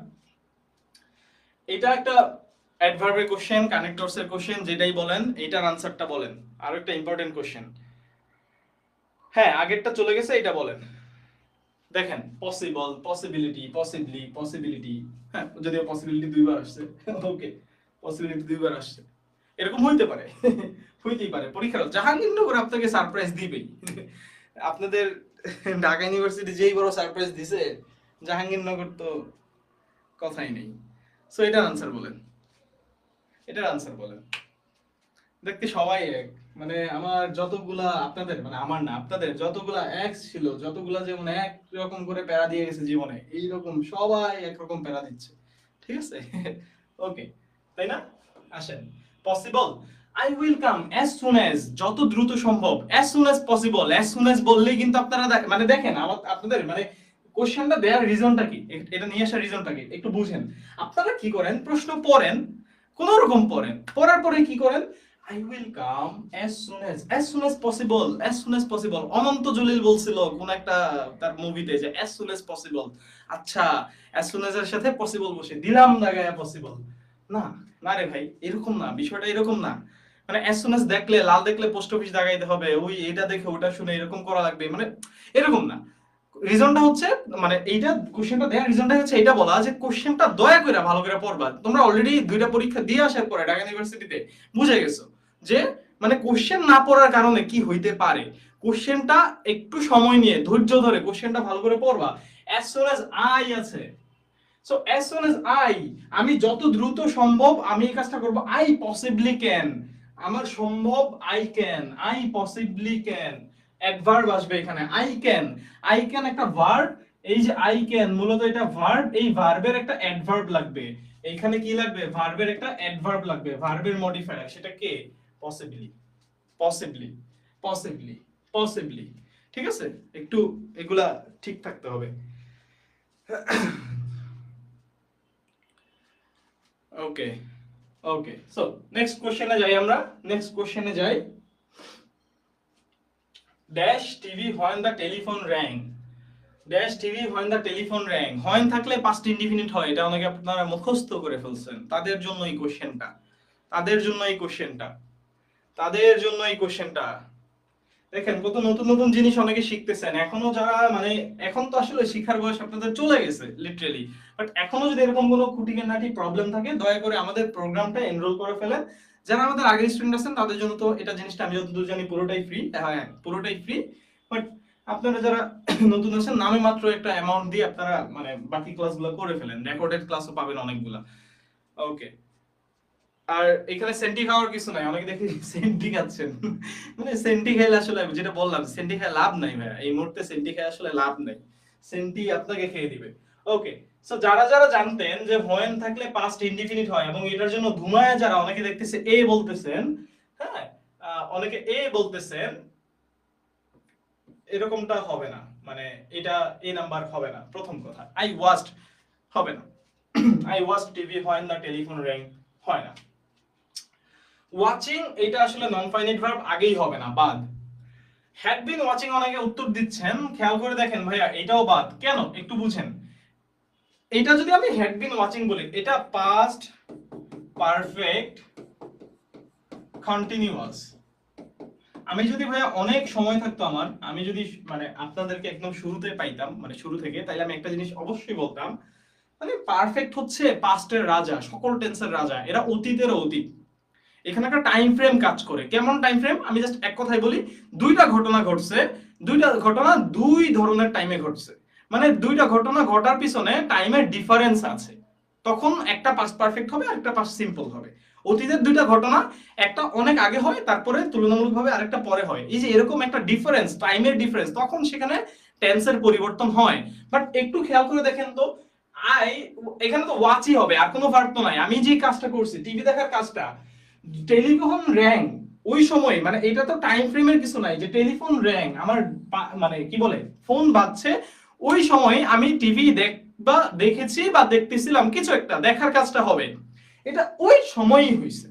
এটা একটা অ্যাডভার্বের কোশ্চেন, কানেক্টরস এর কোশ্চেন, যেটাই বলেন এটার আনসারটা বলেন। আর একটা ইম্পর্টেন্ট কোশ্চেন। হ্যাঁ, আগেরটা চলে গেছে, এটা বলেন। দেখেন, পসিবল, পসিবিলিটি, পসিবলি, পসিবিলিটি, হ্যাঁ যদিও পসিবিলিটি দুইবার আসছে। ওকে, পসিবিলিটি দুইবার আসছে, এরকম হইতে পারে। হইতেই পারে। পরীক্ষার জাহাঙ্গীরনগর আপনাকে সারপ্রাইজ দিবেই। আপনাদের ঢাকা ইউনিভার্সিটি যেই বড় সারপ্রাইজ দিছে, জাহাঙ্গীরনগর তো কথাই নেই। সো এটার আনসার বলেন, এটার আনসার বলেন। দেখতে সবাই এক, মানে আমার যতগুলা আপনাদের, মানে আমার না আপনাদের যতগুলা এক্স ছিল, যতগুলা যেমন এক রকম করে প্যারা দিয়ে গেছে জীবনে, এইরকম সবাই একরকম প্যারা দিচ্ছে, ঠিক আছে? ওকে, তাই না? আসেন, possible, I will come as soon as, যত দ্রুত সম্ভব, as soon as possible. As soon as বললেই কিন্তু আপনারা মানে দেখেন আপনাদের মানে কোশ্চেনটা দেওয়ার রিজনটা কি, এটা নিয়ে আসার রিজনটা কি একটু বুঝেন। আপনারা কি করেন, প্রশ্ন পড়েন, কোন রকম পড়েন, পড়ার পরে কি করেন, I will come as soon as possible, as soon as possible। Ananta Jalil বলছিল কোন একটা তার মুভিতে যে as soon as possible। আচ্ছা, as soon as এর সাথে possible বসে দিলাম লাগায়া possible। না, না রে ভাই, এরকম না, বিষয়টা এরকম না। মানে as soon as দেখলে, লাল দেখলে পোস্ট অফিস দাগাইতে হবে, ওই এটা দেখে ওটা শুনে এরকম করা লাগবে, মানে এরকম না। রিজনটা হচ্ছে, মানে এইটা কোশ্চেনটা দেওয়ার রিজনটা হচ্ছে এটা বলা যে কোশ্চেনটা দয়া করে ভালো করে পড়বা। তোমরা অলরেডি দুইটা পরীক্ষা দিয়ে আসার পরে ঢাকা ইউনিভার্সিটিতে বুঝে গেছো যে মানে কোশ্চেন না পড়ার কারণে কি হইতে পারে। কোশ্চেনটা একটু সময় নিয়ে ধৈর্য ধরে কোশ্চেনটা ভালো করে পড়বা। as soon as I আছে, so as soon as I, আমি যত দ্রুত সম্ভব আমি এই কাজটা করব। I possibly can, আমার সম্ভব, I can, I possibly can। Adverb আসবে এখানে, I can, I can একটা ভার্ব। এই যে I can মূলত এটা ভার্ব, এই ভার্বের একটা অ্যাডভার্ব লাগবে। এইখানে কি লাগবে, ভার্বের একটা অ্যাডভার্ব লাগবে, ভার্বের মডিফায়ার, সেটা কে, পসিবলি, পসিবলি, পসিবলি, পসিবলি। ঠিক আছে, একটু এগুলা ঠিক থাকতে হবে। ওকে, ওকে, সো নেক্সট কোশ্চেনে যাই আমরা। নেক্সট কোশ্চেনে যাই। Dash TV when the telephone rang, dash TV when the telephone rang, when থাকলে পাস্ট ইনডিফিনিট হয়, এটা অনেকে আপনারা মুখস্থ করে ফেলছেন, তাদের জন্য এই কোশ্চেনটা, তাদের জন্য এই কোশ্চেনটা, তাদের জন্য এই কোশ্চেনটা। দেখেন কত নতুন নতুন জিনিস অনেকে শিখতেছেন এখনো, যারা মানে এখন তো আসলে শিখার বয়স আপনাদের চলে গেছে লিটারেলি, বাট এখনো যদি এরকম কোনো খুঁটিনাটি প্রবলেম থাকে দয়া করে আমাদের প্রোগ্রামটা এনরোল করে ফেলেন। যারা আমাদের আগের স্টুডেন্ট আছেন তাদের জন্য তো এটা জিনিসটা আমি যতদূর জানি পুরোটাই ফ্রি, হ্যাঁ পুরোটাই ফ্রি, বাট আপনারা যারা নতুন আছেন নামে মাত্র একটা অ্যামাউন্ট দিয়ে আপনারা মানে বাকি ক্লাসগুলো করে ফেলেন, রেকর্ডেড ক্লাসও পাবেন অনেকগুলা। ওকে, আর এখানে সেন্টি খাওয়ার কিছু নাই, অনেকে দেখি সেন্টি খাচ্ছেন, মানে সেন্টি খেলে আসলে যেটা বললাম সেন্টি খেয়ে লাভ নাই ভাই, এই মুহূর্তে সেন্টি খেয়ে আসলে লাভ নাই, সেন্টি আপনাকে খেয়ে দিবে। ওকে, সো যারা যারা জানতেন যে হোয়েন থাকলে পাস্ট ইনডিফিনিট হয় এবং এটার জন্য ঘুমায় যারা অনেকে দেখতেছে এ বলতেছেন, হ্যাঁ অনেকে এ বলতেছেন, এরকমটা হবে না, মানে এটা এ নাম্বার হবে না, প্রথম কথা আই ওয়াচড হবে না, I watched TV when the telephone ring হয় না। ওয়াচিং এটা আসলে নন ফাইনাইট ভার্ব, আগেই হবে না, বাদ। হ্যাড বিন ওয়াচিং অনেকে উত্তর দিচ্ছেন, খেয়াল করে দেখেন ভাইয়া এটাও বাদ, কেন একটু বুঝেন। এটা যদি আমি হ্যাড বিন ওয়াচিং বলি, এটা পাস্ট পারফেক্ট কন্টিনিউয়াস। আমি যদি ভাইয়া অনেক সময় থাকতো আমার, আমি যদি মানে আপনাদেরকে একদম শুরুতে পাইতাম, মানে শুরু থেকে, তাইলে আমি একটা জিনিস অবশ্যই বলতাম, মানে পারফেক্ট হচ্ছে পাস্টের রাজা, সকল টেন্সের রাজা, এরা অতীতের অতীত। এখানে একটা টাইম ফ্রেম কাজ করে, কেমন টাইম ফ্রেম আমি জাস্ট এক কথাই বলি, দুইটা ঘটনা ঘটছে, দুইটা ঘটনা দুই ধরনের টাইমে ঘটছে, মানে দুইটা ঘটনা ঘটার পিছনে টাইমের ডিফারেন্স আছে, তখন একটা পাস্ট পারফেক্ট হবে আর একটা পাস্ট সিম্পল হবে। অতীতের দুইটা ঘটনা, একটা অনেক আগে হয় তারপরে তুলনামূলকভাবে আরেকটা পরে হয়, এই যে এরকম একটা ডিফারেন্স, টাইমের ডিফারেন্স, তখন সেখানে টেন্সের পরিবর্তন হয়। বাট একটু খেয়াল করে দেখেন তো, আই এখানে তো ওয়াচই হবে, আর কোনো ভার্ব তো নাই। আমি যে কাজটা করছি টিভি দেখার কাজটা, টেলিফোন র্যাং ওই সময়, মানে এটা তো টাইম ফ্রেমের কিছু নাই, যে টেলিফোন র্যাং আমার মানে কি বলে ফোন বাজছে, ওই সময় আমি টিভি দেখেছি বা দেখতেছিলাম, কিছু একটা দেখার কাজটা হবে, এটা ওই সময়ই হইছে।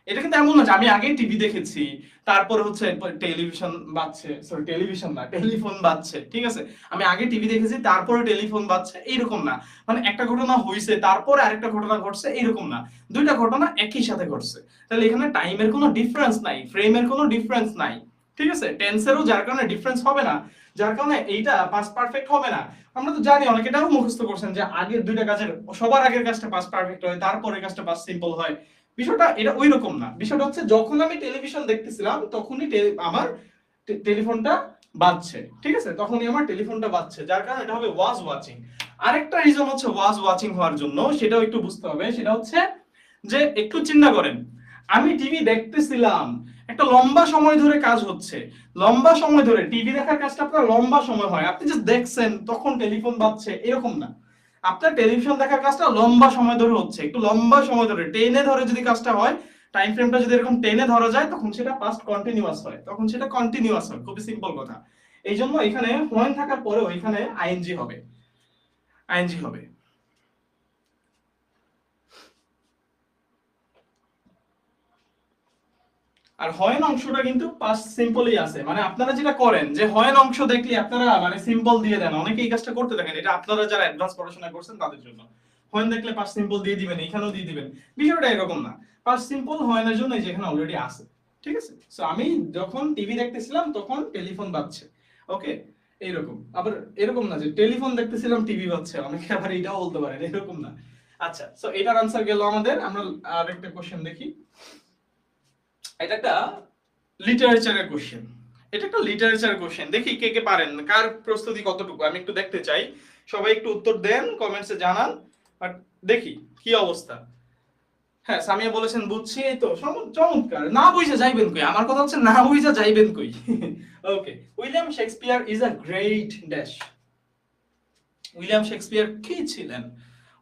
এটা কিন্তু এমন না যে আমি আগে টিভি দেখেছি তারপরে হচ্ছে টেলিভিশন বাজছে, সরি টেলিভিশন না টেলিফোন বাজছে, ঠিক আছে, আমি আগে টিভি দেখেছি তারপরে টেলিফোন বাজছে, এইরকম না, মানে একটা ঘটনা হইছে তারপরে আরেকটা ঘটনা ঘটছে, এইরকম না, দুইটা ঘটনা একই সাথে ঘটছে। তাহলে এখানে টাইমের কোনো ডিফারেন্স নাই, ফ্রেমের কোনো ডিফারেন্স নাই, ঠিক আছে, টেন্সেরও যার কারণে ডিফারেন্স হবে না, যার কারণে এইটা পাস্ট পারফেক্ট হবে না। আমরা তো জানি, অনেকে এটাও মুখস্থ করছেন যে আগের দুইটা কাজের সবার আগের কাজটা পাস্ট পারফেক্ট হয়, তারপরের কাজটা পাস্ট সিম্পল হয়। বিষয়টা এটা ওই রকম না, বিষয়টা হচ্ছে যখন আমি টেলিভিশন দেখতেছিলাম তখনই আমার টেলিফোনটা বাজছে, ঠিক আছে, তখনই আমার টেলিফোনটা বাজছে, যার কারণে এটা হবে ওয়াজ ওয়াচিং। আরেকটা রিজন হচ্ছে ওয়াজ ওয়াচিং হওয়ার জন্য, সেটাও একটু বুঝতে হবে, সেটা হচ্ছে যে একটু চিন্তা করেন, আমি টিভি দেখতেছিলাম, একটা লম্বা সময় ধরে কাজ হচ্ছে, লম্বা সময় ধরে টিভি দেখার কাজটা আপনার লম্বা সময় হয়, আপনি জাস্ট দেখছেন তখন টেলিফোন বাজছে এরকম না, আপনার টেলিভিশন দেখার কাজটা লম্বা সময় ধরে হচ্ছে, একটু লম্বা সময় ধরে টেনে ধরে যদি কাজটা হয়, টাইম ফ্রেমটা যদি এরকম টেনে ধরা যায়, তখন সেটা পাস্ট কন্টিনিউয়াস হয়, তখন সেটা কন্টিনিউয়াস হয়, খুবই সিম্পল কথা। এই জন্য এখানে হোয়েন থাকার পরেও এখানে আইএনজি হবে, আইএনজি হবে। আর হয়েন অংশটা কিন্তু পাস্ট সিম্পলই আছে, মানে আপনারা যেটা করেন যে হয়েন অংশ দেখলে আপনারা মানে সিম্পল দিয়ে দেন, অনেকে এই কাজটা করতে দেখেন, এটা আপনারা যারা অ্যাডভান্স পড়াশোনা করছেন তাদের জন্য, হয়েন দেখলে পাস্ট সিম্পল দিয়ে দিবেন, এখানেও দিয়ে দিবেন, বিষয়টা এরকম না, পাস্ট সিম্পল হয়েনের জন্য এই যে এখানে অলরেডি আছে, ঠিক আছে। সো আমি যখন টিভি দেখতেছিলাম তখন টেলিফোন বাজছে, ওকে, এইরকম। আবার এরকম না যে টেলিফোন দেখতেছিলাম টিভি বাজছে, অনেকে আবার এটাও বলতে পারেন, এরকম না। আচ্ছা, সো এটার আনসার গেল আমাদের। আমরা আরেকটা কোশ্চেন দেখি, এটা একটা লিটারেচারের কোশ্চেন, এটা একটা লিটারেচার কোশ্চেন, দেখি কে কে পারেন, কার প্রস্তুতি কতটুকু আমি একটু দেখতে চাই, সবাই একটু উত্তর দেন, কমেন্টসে জানান, বাট দেখি কি অবস্থা। হ্যাঁ সামিয়া বলেছেন বুঝছি, এই তো চমৎকার, না বুঝা যাইবেন কই, আমার কথা হচ্ছে না বুঝা যাইবেন কই। Okay, William Shakespeare is a great dash. William Shakespeare কি ছিলেন?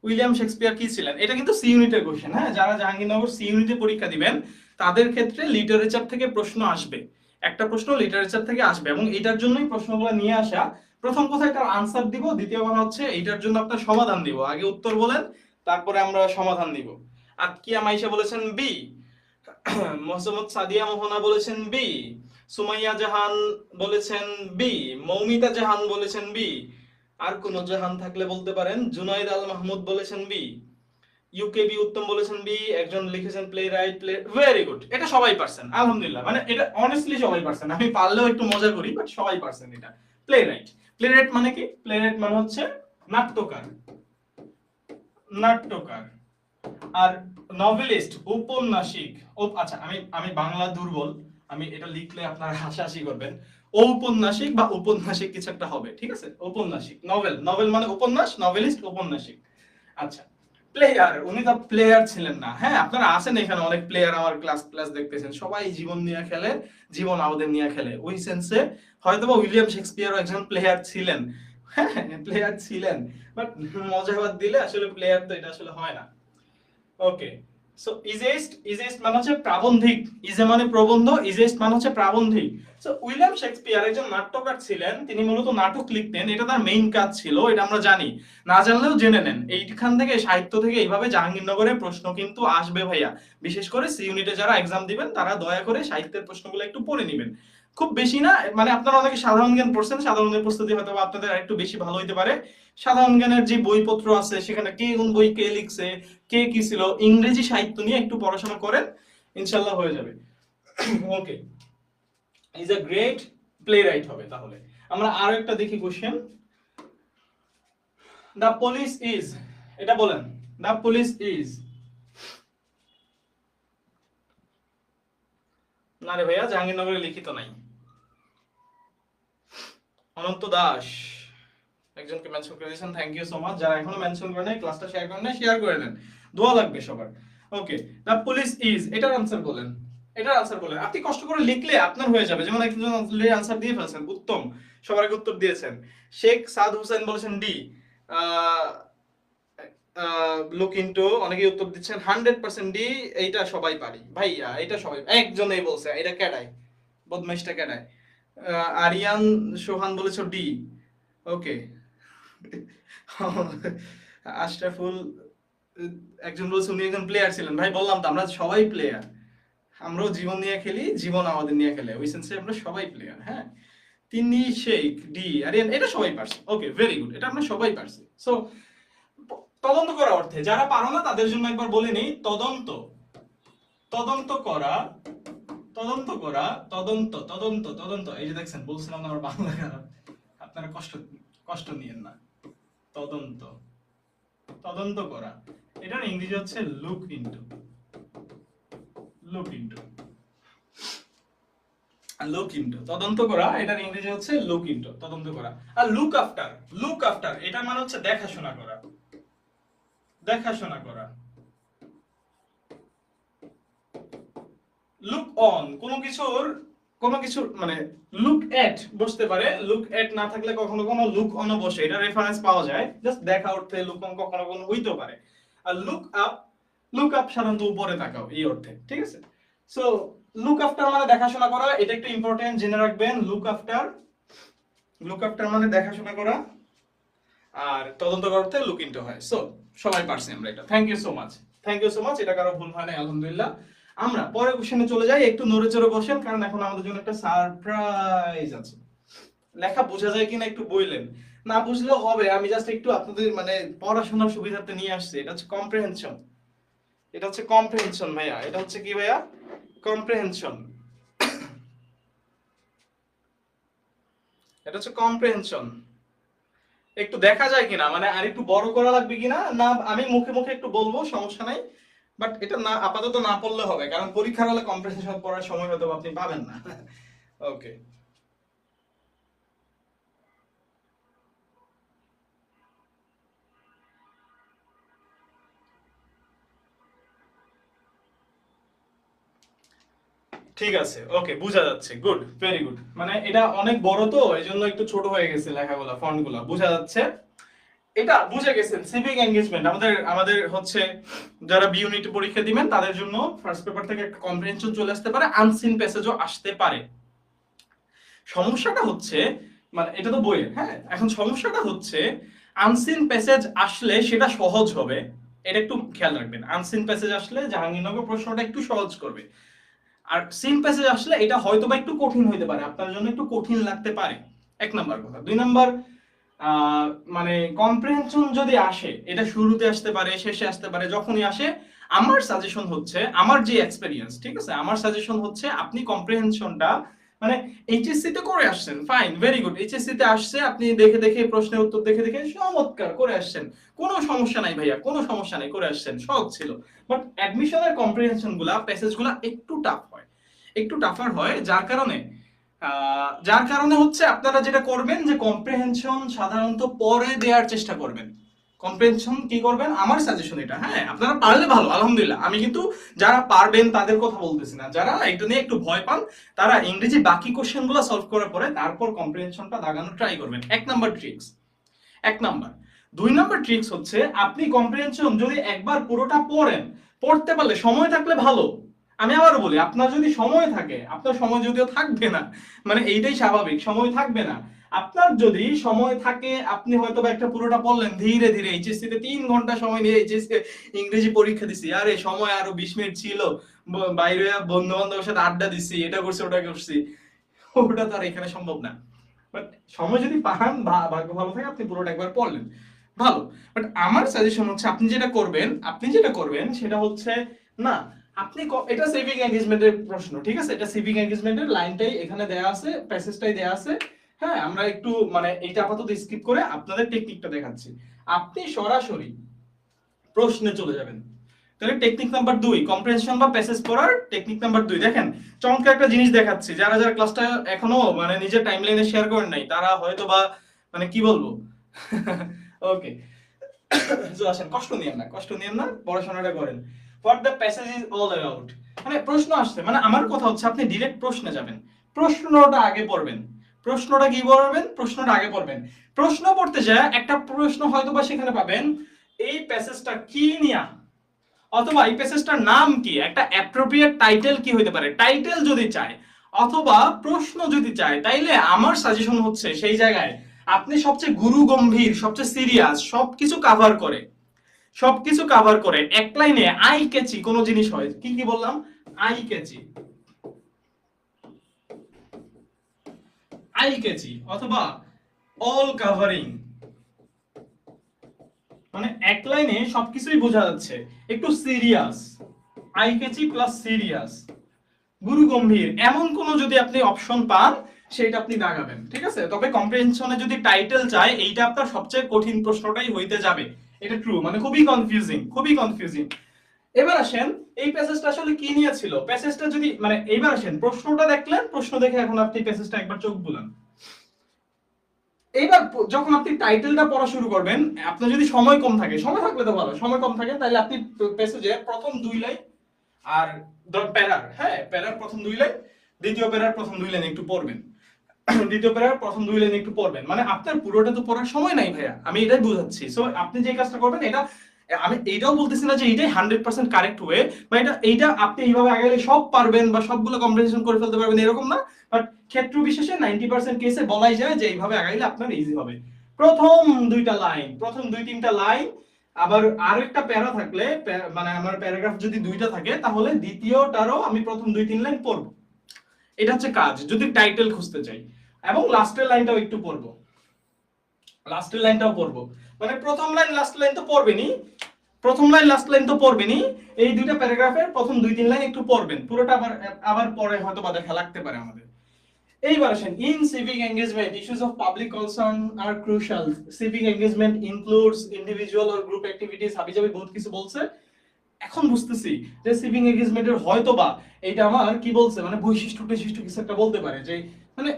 উইলিয়াম শেক্সপিয়ার কি ছিলেন? এটা কিন্তু সি ইউনিটের কোশ্চেন, হ্যাঁ, যারা জাহাঙ্গীরনগর সি ইউনিটে পরীক্ষা দিবেন তাদের ক্ষেত্রে লিটারেচার থেকে প্রশ্ন আসবে, একটা প্রশ্ন লিটারেচার থেকে আসবে, এবং এটার জন্যই প্রশ্নগুলো নিয়ে আসা। প্রথম কথা এটার আনসার দিব, দ্বিতীয় কথা হচ্ছে এইটার জন্য আপনার সমাধান দিব, আগে উত্তর বলেন তারপরে আমরা সমাধান দিব। আতকিয়া মাইশা বলেছেন বি, মোহাম্মদ সাদিয়া মোহনা বলেছেন বি, সুমাইয়া জাহান বলেছেন বি, মৌমিতা জাহান বলেছেন বি, আর কোন জাহান থাকলে বলতে পারেন। জুনাইদ আল মাহমুদ বলেছেন বি। ইউকেবি উত্তম বলেছেন বি। একজন লিখেছেন play write play, very good. এটা সবাই পারছেন আলহামদুলিল্লাহ, মানে এটা অনেস্টলি সবাই পারছেন, আমি পারলেও একটু মজা করি বাট সবাই পারছেন এটা। প্লে রাইট, প্লে রাইট মানে কি? প্লে রাইট মানে হচ্ছে নাট্যকার, নাট্যকার। আর নভেলিস্ট উপন্যাসিক। ও আচ্ছা, আমি আমি বাংলা দুর্বল, আমি এটা লিখলে আপনারা হাসাহাসি করবেন। ঔপন্যাসিক বা উপন্যাসিক কিছু একটা হবে, ঠিক আছে? ঔপন্যাসিক, নভেল, নভেল মানে উপন্যাস, নভেলিস্ট উপন্যাসিক। আচ্ছা, প্লেয়ার, উনি তো প্লেয়ার ছিলেন না। হ্যাঁ, আপনারা আছেন এখানে অনেক প্লেয়ার, আমার ক্লাস ক্লাস দেখতেছেন, সবাই জীবন নিয়ে খেলে, জীবন আমাদের নিয়ে খেলে। ওই সেন্সে হয়তোবা উইলিয়াম শেক্সপিয়ারও একজন প্লেয়ার ছিলেন। হ্যাঁ, প্লেয়ার ছিলেন, বাট মজাবাদ দিলে আসলে প্লেয়ার তো এটা আসলে হয় না। ওকে, সো ইজেস্ট, ইজেস্ট মানে হচ্ছে প্রাবন্ধিক। ইজে মানে প্রবন্ধ, ইজেস্ট মানে হচ্ছে প্রাবন্ধিক। সো উইলিয়াম শেক্সপিয়ার একজন নাট্যকার ছিলেন, তিনি মূলত নাটক লিখতেন, এটা তার মেইন কাজ ছিল, এটা আমরা জানি, না জানলেও জেনে নেন। এইখান থেকে, সাহিত্য থেকে এইভাবে জাহাঙ্গীরনগরের প্রশ্ন কিন্তু আসবে ভাইয়া। বিশেষ করে সি ইউনিটে যারা এক্সাম দিবেন তারা দয়া করে সাহিত্যের প্রশ্নগুলো একটু পড়ে নেবেন। খুব বেশি না, মানে আপনারা অনেকে সাধারণ জ্ঞান পড়ছেন, সাধারণ জ্ঞান প্রস্তুতি হয়তো আপনাদের একটু বেশি ভালো হইতে পারে। সাধারণ জ্ঞানের যে বইপত্র আছে সেখানে কে কোন বই কে লিখছে, কে কি ছিল, ইংরেজি সাহিত্য নিয়ে একটু পড়াশোনা করেন, ইনশাআল্লাহ হয়ে যাবে। ওকে, ইজ আ গ্রেট প্লেরাইট হবে। তাহলে আমরা আরো একটা দেখি কোশ্চেন। দ্য পুলিশ ইজ, এটা বলেন, দ্য পুলিশ ইজ। না রে ভাইয়া, জাহাঙ্গীরনগরে লিখিত নাই। অনন্ত দাস একজনকে মেনশন করে দিয়েছেন, থ্যাংক ইউ সো মাচ। যারা এখনো মেনশন করে নাই, ক্লাসটা শেয়ার করেন নাই, শেয়ার করে দেন, দোয়া লাগবে সবার। ওকে, দ্য পুলিশ ইজ, এটার আনসার বলেন, এটার আনসার বলেন। আপনি কষ্ট করে লিখলে আপনার হয়ে যাবে। যেমন একজন অলরেডি আনসার দিয়ে ফেলছেন, উত্তম, সবার আগে উত্তর দিয়েছেন। শেখ সাদ হোসেন বলেছেন ডি। লুক ইনটু, অনেকেই উত্তর দিচ্ছেন 100% ডি। এইটা সবাই পারি ভাইয়া, এটা সবাই, একজনেই বলছে, এটা কেডায়, বদমাইশটা কেডায়? আরিয়ান সোহান বলেছো ডি। ওকে, আশরাফুল একজন বলছে উনি একজন প্লেয়ার ছিলেন। ভাই বললাম তো, আমরা সবাই প্লেয়ার, আমরাও জীবন নিয়ে খেলি, জীবন আমাদের নিয়ে খেলে, ওই সেন্সে আমরা সবাই প্লেয়ার। হ্যাঁ, তিনি শেখ ডি। আরিয়ান, এটা সবাই পারছে। ওকে, ভেরি গুড, এটা আমরা সবাই পারছি। সো তদন্ত করা অর্থে, যারা পারো না তাদের জন্য একবার বলে নেই, তদন্ত, তদন্ত করা, তদন্ত করা, তদন্ত, তদন্ত, তদন্ত। এই যে দেখছেন, বলছিলাম না আমার বাংলা খারাপ, আপনারা কষ্ট কষ্ট নিয়েন না। তদন্ত, তদন্ত করা, এটার ইংরেজি হচ্ছে look into, look into, look into, তদন্ত করা, এটার ইংরেজি হচ্ছে লুক ইনটু, তদন্ত করা। আর লুক আফটার, লুক আফটার এটা মানে হচ্ছে দেখাশোনা করা, দেখাশোনা করা। লুক অন, কোনো কিছুর মানে লুক এট বসতে পারে, লুক এট না থাকলে কখনো কোনো লুক অন বসে, এটা রেফারেন্স পাওয়া যায়, জাস্ট দেখা অর্থে লুক অন কখনো কোনো হইতে পারে। আর লুক আপ, লুক আপ সাধারণত উপরে তাকাও এই অর্থে, ঠিক আছে? সো লুক আফটার মানে দেখাশোনা করা, এটা একটু ইম্পর্টেন্ট জেনে রাখবেন। লুক আফটার, লুক আফটার মানে দেখাশোনা করা, আর তদন্ত করতে লুক ইনটু হয়। সো সবাই পারছি আমরা এটা, thank you so much, thank you so much. এটা কারো ভুল হয় না, আলহামদুলিল্লাহ। আমরা পরের কোশ্চেনে চলে যাই, একটু নড়ে চড়ে বসেন, কারণ এখন আমাদের জন্য একটা সারপ্রাইজ আছে। লেখা বোঝা যায় কিনা একটু বললেন, না বুঝলেও হবে, আমি জাস্ট একটু আপনাদের মানে পড়াশোনার সুবিধার্থে নিয়ে আসছি। এটা হচ্ছে কম্প্রিহেনশন, এটা হচ্ছে কম্প্রিহেনশন ভাইয়া, এটা হচ্ছে কি ভাইয়া? কম্প্রিহেনশন, এটা হচ্ছে কম্প্রিহেনশন। একটু দেখা যায় কিনা, মানে আর একটু বড় করা লাগবে কিনা, না আমি মুখে মুখে একটু বলবো, সমস্যা নাই, বাট এটা না আপাতত না পড়লে হবে, কারণ পরীক্ষার হলে কম্প্রিহেনশন পড়ার সময় হয়তো আপনি পাবেন না। ওকে, ঠিক আছে, ওকে, বোঝা যাচ্ছে, গুড, ভেরি গুড। মানে এটা অনেক বড় তো, এই জন্য একটু ছোট হয়ে গেছে লেখাগুলো, ফন্টগুলো, বোঝা যাচ্ছে। এটা বুঝে গেছেন, সিভিক এঙ্গেজমেন্ট আমাদের আমাদের হচ্ছে যারা বি ইউনিট পরীক্ষা দিবেন তাদের জন্য ফার্স্ট পেপার থেকে একটা কম্প্রিহেনশন চলে আসতে পারে, আনসিন প্যাসেজও আসতে পারে। সমস্যাটা হচ্ছে, মানে এটা তো বইয়ের, হ্যাঁ, এখন সমস্যাটা হচ্ছে আনসিন প্যাসেজ আসলে সেটা সহজ হবে, এটা একটু খেয়াল রাখবেন। আনসিন প্যাসেজ আসলে জাহাঙ্গীরনগর প্রশ্নটা একটু সহজ করবে, আর সিন প্যাসেজ আসলে এটা হয়তো বা একটু কঠিন হইতে পারে, আপনার জন্য একটু কঠিন লাগতে পারে। এক নাম্বার কথা। দুই নাম্বার, আহ, মানে কম্প্রিহেনশন যদি আসে, এটা শুরুতে আসতে পারে, শেষে আসতে পারে, যখনই আসে, আমার সাজেশন হচ্ছে, আমার যে এক্সপেরিয়েন্স, ঠিক আছে, আমার সাজেশন হচ্ছে আপনি কম্প্রিহেনশনটা মানে এইচএসসি তে করে আসছেন, ফাইন, ভেরি গুড, এইচএসসি তে আসছে, আপনি দেখে দেখে প্রশ্নের উত্তর দেখে দেখে চমৎকার করে আসছেন, কোনো সমস্যা নাই ভাইয়া, কোনো সমস্যা নাই, করে আসছেন, সহজ ছিল। বাট অ্যাডমিশনের কম্প্রিহেনশন গুলা, প্যাসেজ গুলা একটু টাফ হয়, একটু টাফার হয়, যার কারণে হচ্ছে আপনারা যেটা করবেন যে কম্প্রিহেনশন সাধারণত পরে দেওয়ার চেষ্টা করবেন। কম্প্রিহেনশন কি করবেন, আমার সাজেশন এটা, হ্যাঁ, আপনারা পারলে ভালো, আলহামদুলিল্লাহ, আমি কিন্তু যারা পারবেন তাদের কথা বলতেছি না, যারা এটা নিয়ে একটু ভয় পান তারা ইংরেজি বাকি কোশ্চেন গুলো সলভ করার পরে তারপর কম্প্রিহেনশনটা দাগানোর ট্রাই করবেন। এক নাম্বার ট্রিক্স, এক নাম্বার। দুই নাম্বার ট্রিক্স হচ্ছে আপনি কম্প্রিহেনশন যদি একবার পুরোটা পড়েন, পড়তে পারলে, সময় থাকলে ভালো, আমি আবারও বলি, আপনার যদি সময় থাকে, আপনার সময় যদিও থাকবে না, মানে এইটাই স্বাভাবিক, সময় থাকবে না, আপনার যদি সময় থাকে আপনি হয়তো বা একটা পুরোটা পড়লেন ধীরে ধীরে, এইচএসসি তে 3 ঘন্টা সময় নিয়ে এইচএসসি ইংরেজি পরীক্ষা দিছি, আরে সময় আরো 20 মিনিট ছিল, বাইরে বন্ধু বান্ধবের সাথে আড্ডা দিছি, এটা করছি ওটা করছি, ওটা তো আর এখানে সম্ভব না। বাট সময় যদি পান, ভাগ্য ভালো থাকে, আপনি পুরোটা একবার পড়লেন, ভালো। বাট আমার সাজেশন হচ্ছে আপনি যেটা করবেন সেটা হচ্ছে, না, এটা সিভিক এঙ্গেজমেন্টের প্রশ্ন, ঠিক আছে, এটা সিভিক এঙ্গেজমেন্টের লাইনটাই এখানে দেয়া আছে, প্যাসেজটাই দেয়া আছে, হ্যাঁ, আমরা একটু মানে এইটা আপাতত স্কিপ করে আপনাদের টেকনিকটা দেখাচ্ছি। আপনি সরাসরি প্রশ্নে চলে যাবেন। তাহলে টেকনিক নাম্বার 2, কম্প্রিহেনশন বা প্যাসেজ পড়ার টেকনিক নাম্বার 2, দেখেন চমৎকার একটা জিনিস দেখাচ্ছি, যারা যারা ক্লাসটা এখনো মানে নিজের টাইমলাইনে শেয়ার করেন নাই তারা হয়তো বা মানে কি বলবো ওকে, তো আসেন, কষ্ট নিয়েন না, পড়াশোনাটা করেন। What the passage is all about, মানে প্রশ্ন আসছে, মানে আমার কথা হচ্ছে আপনি ডিরেক্ট প্রশ্নে যাবেন, প্রশ্নটা আগে পড়বেন, প্রশ্নটা আগে পড়বেন। প্রশ্ন পড়তে যায় একটা প্রশ্ন হয়তো বা সেখানে পাবেন, এই প্যাসেজটা কি নিয়া, অথবা এই প্যাসেজটার নাম কি, একটা অ্যাপ্রোপ্রিয়েট টাইটেল কি হইতে পারে, টাইটেল যদি চায় অথবা প্রশ্ন যদি চায়, তাইলে আমার সাজেশন হচ্ছে সেই জায়গায় আপনি সবচেয়ে গুরু গম্ভীর, সবচেয়ে সিরিয়াস, সবকিছু কাভার করে এক লাইনে আই ক্যাচি কোন জিনিস হয়, কি কি বললাম, আই ক্যাচি অথবা অল কাভারিং, মানে এক লাইনে সবকিছুই বোঝা যাচ্ছে, একটু serious, eye catchy plus serious, গুরু গম্ভীর, এমন কোন যদি আপনি অপশন পান সেটা আপনি দাগাবেন, ঠিক আছে। তবে কম্প্রিহেনশনে যদি টাইটেল চাই, এইটা আপনার সবচেয়ে কঠিন প্রশ্নটাই হইতে যাবে, এটা ট্রু, মানে খুবই কনফিউজিং। এবার আসেন, এই প্যাসেজটা আসলে কি নিয়ে ছিল, প্যাসেজটা যদি মানে, এইবার আসেন প্রশ্নটা দেখলেন, প্রশ্ন দেখে এখন আপনি প্যাসেজটা একবার চোখ বুলান। এইবার যখন আপনি টাইটেলটা পড়া শুরু করবেন, আপনার যদি সময় কম থাকে, সময় থাকলে তো ভালো, সময় কম থাকে তাহলে আপনি প্যাসেজে প্রথম 2 লাইন আর প্যারার, হ্যাঁ, প্যারার প্রথম 2 লাইন, দ্বিতীয় প্যারার প্রথম 2 লাইন একটু পড়বেন, দ্বিতীয় প্যারার প্রথম 2 লাইন একটু পড়বেন, মানে আপনার পুরোটা তো পড়ার সময় নাই ভাইয়া, আমি এটাই বুঝাচ্ছি। সো আপনি যে কাজটা করবেন, এটা আমি এইটাও বলতেছি না যে এইটাই 100% কারেক্ট ওয়ে, বা এইটা আপনি এইভাবে আগালে সব পারবেন বা সবগুলো কম্বিনেশন করে ফেলতে পারবেন এরকম না, বাট ক্ষেত্র বিশেষে 90% কেসে বলাই যায় যে এইভাবে আগাইলে আপনার ইজি হবে। প্রথম 2টা লাইন, প্রথম 2-3টা লাইন, আবার আরো একটা প্যারা থাকলে, মানে আমার প্যারাগ্রাফ যদি 2টা থাকে তাহলে দ্বিতীয়টারও আমি প্রথম 2-3 লাইন পড়বো, এটা হচ্ছে কাজ যদি টাইটেল খুঁজতে চাই। এবং লাস্টের লাইনটাও পড়বো, মানে প্রথম লাইন লাস্ট লাইন তো পড়বেনই, এই 2টা প্যারাগ্রাফের প্রথম 2-3 লাইন একটু পড়বেন, পুরোটা আবার আবার পরে হয়তো বা দেখা লাগতে পারে আমাদের। এইবার আসেন, in civic engagement issues of public concern are crucial, civic engagement includes individual or group activities, হাবিজাবি বহুত কিছু বলছে। এখন বুঝতেছি যে সিভিং এঙ্গেজমেন্টের হয়তোবা এটা আমার কি বলছে, মানে বৈশিষ্ট্য কিছু একটা বলতে পারে, যে মানে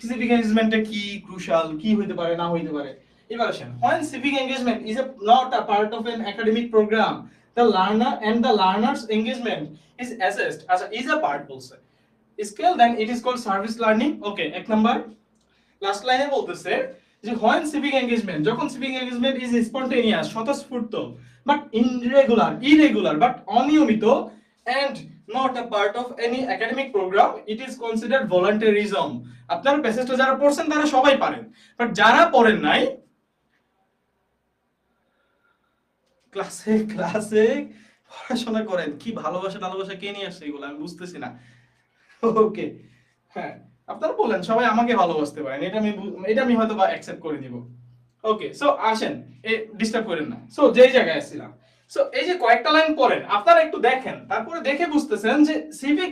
সিভিক এঙ্গেজমেন্টে কি ক্রুশাল, কি হইতে পারে না হইতে পারে। এবার আসেন, when civic engagement is not a part of an academic program, the learner's engagement is assessed as is a part বলছে scale, then it is called service learning. ওকে, এক নাম্বার লাস্ট লাইনে বলতেছে যে when civic engagement, যখন civic engagement is spontaneous, স্বতঃস্ফূর্ত, but irregular but অনিয়মিত, and not a part of any academic program, it is considered voluntarism. আপনার প্যাসেজটা যারা পড়ছেন তারা সবাই পারেন, বাট যারা পড়েন নাই, ক্লাসে পড়াশোনা করেন, কি ভালোবাসা কে নিয়ে আসছে এগুলো আমি বুঝতেছি না। ওকে, হ্যাঁ, আপনারা বলেন সবাই আমাকে ভালোবাসতে পারেন, এটা আমি হয়তো বা অ্যাকসেপ্ট করে নিব। ওকে, সো আসেন, ডিস্টার্ব করেন না। সো যেই জায়গায় আসছিলাম, সো এই যে কয়েকটা লাইন পড়েন, আপনারা একটু দেখেন, তারপরে দেখে বুঝতেছেন যে সিভিক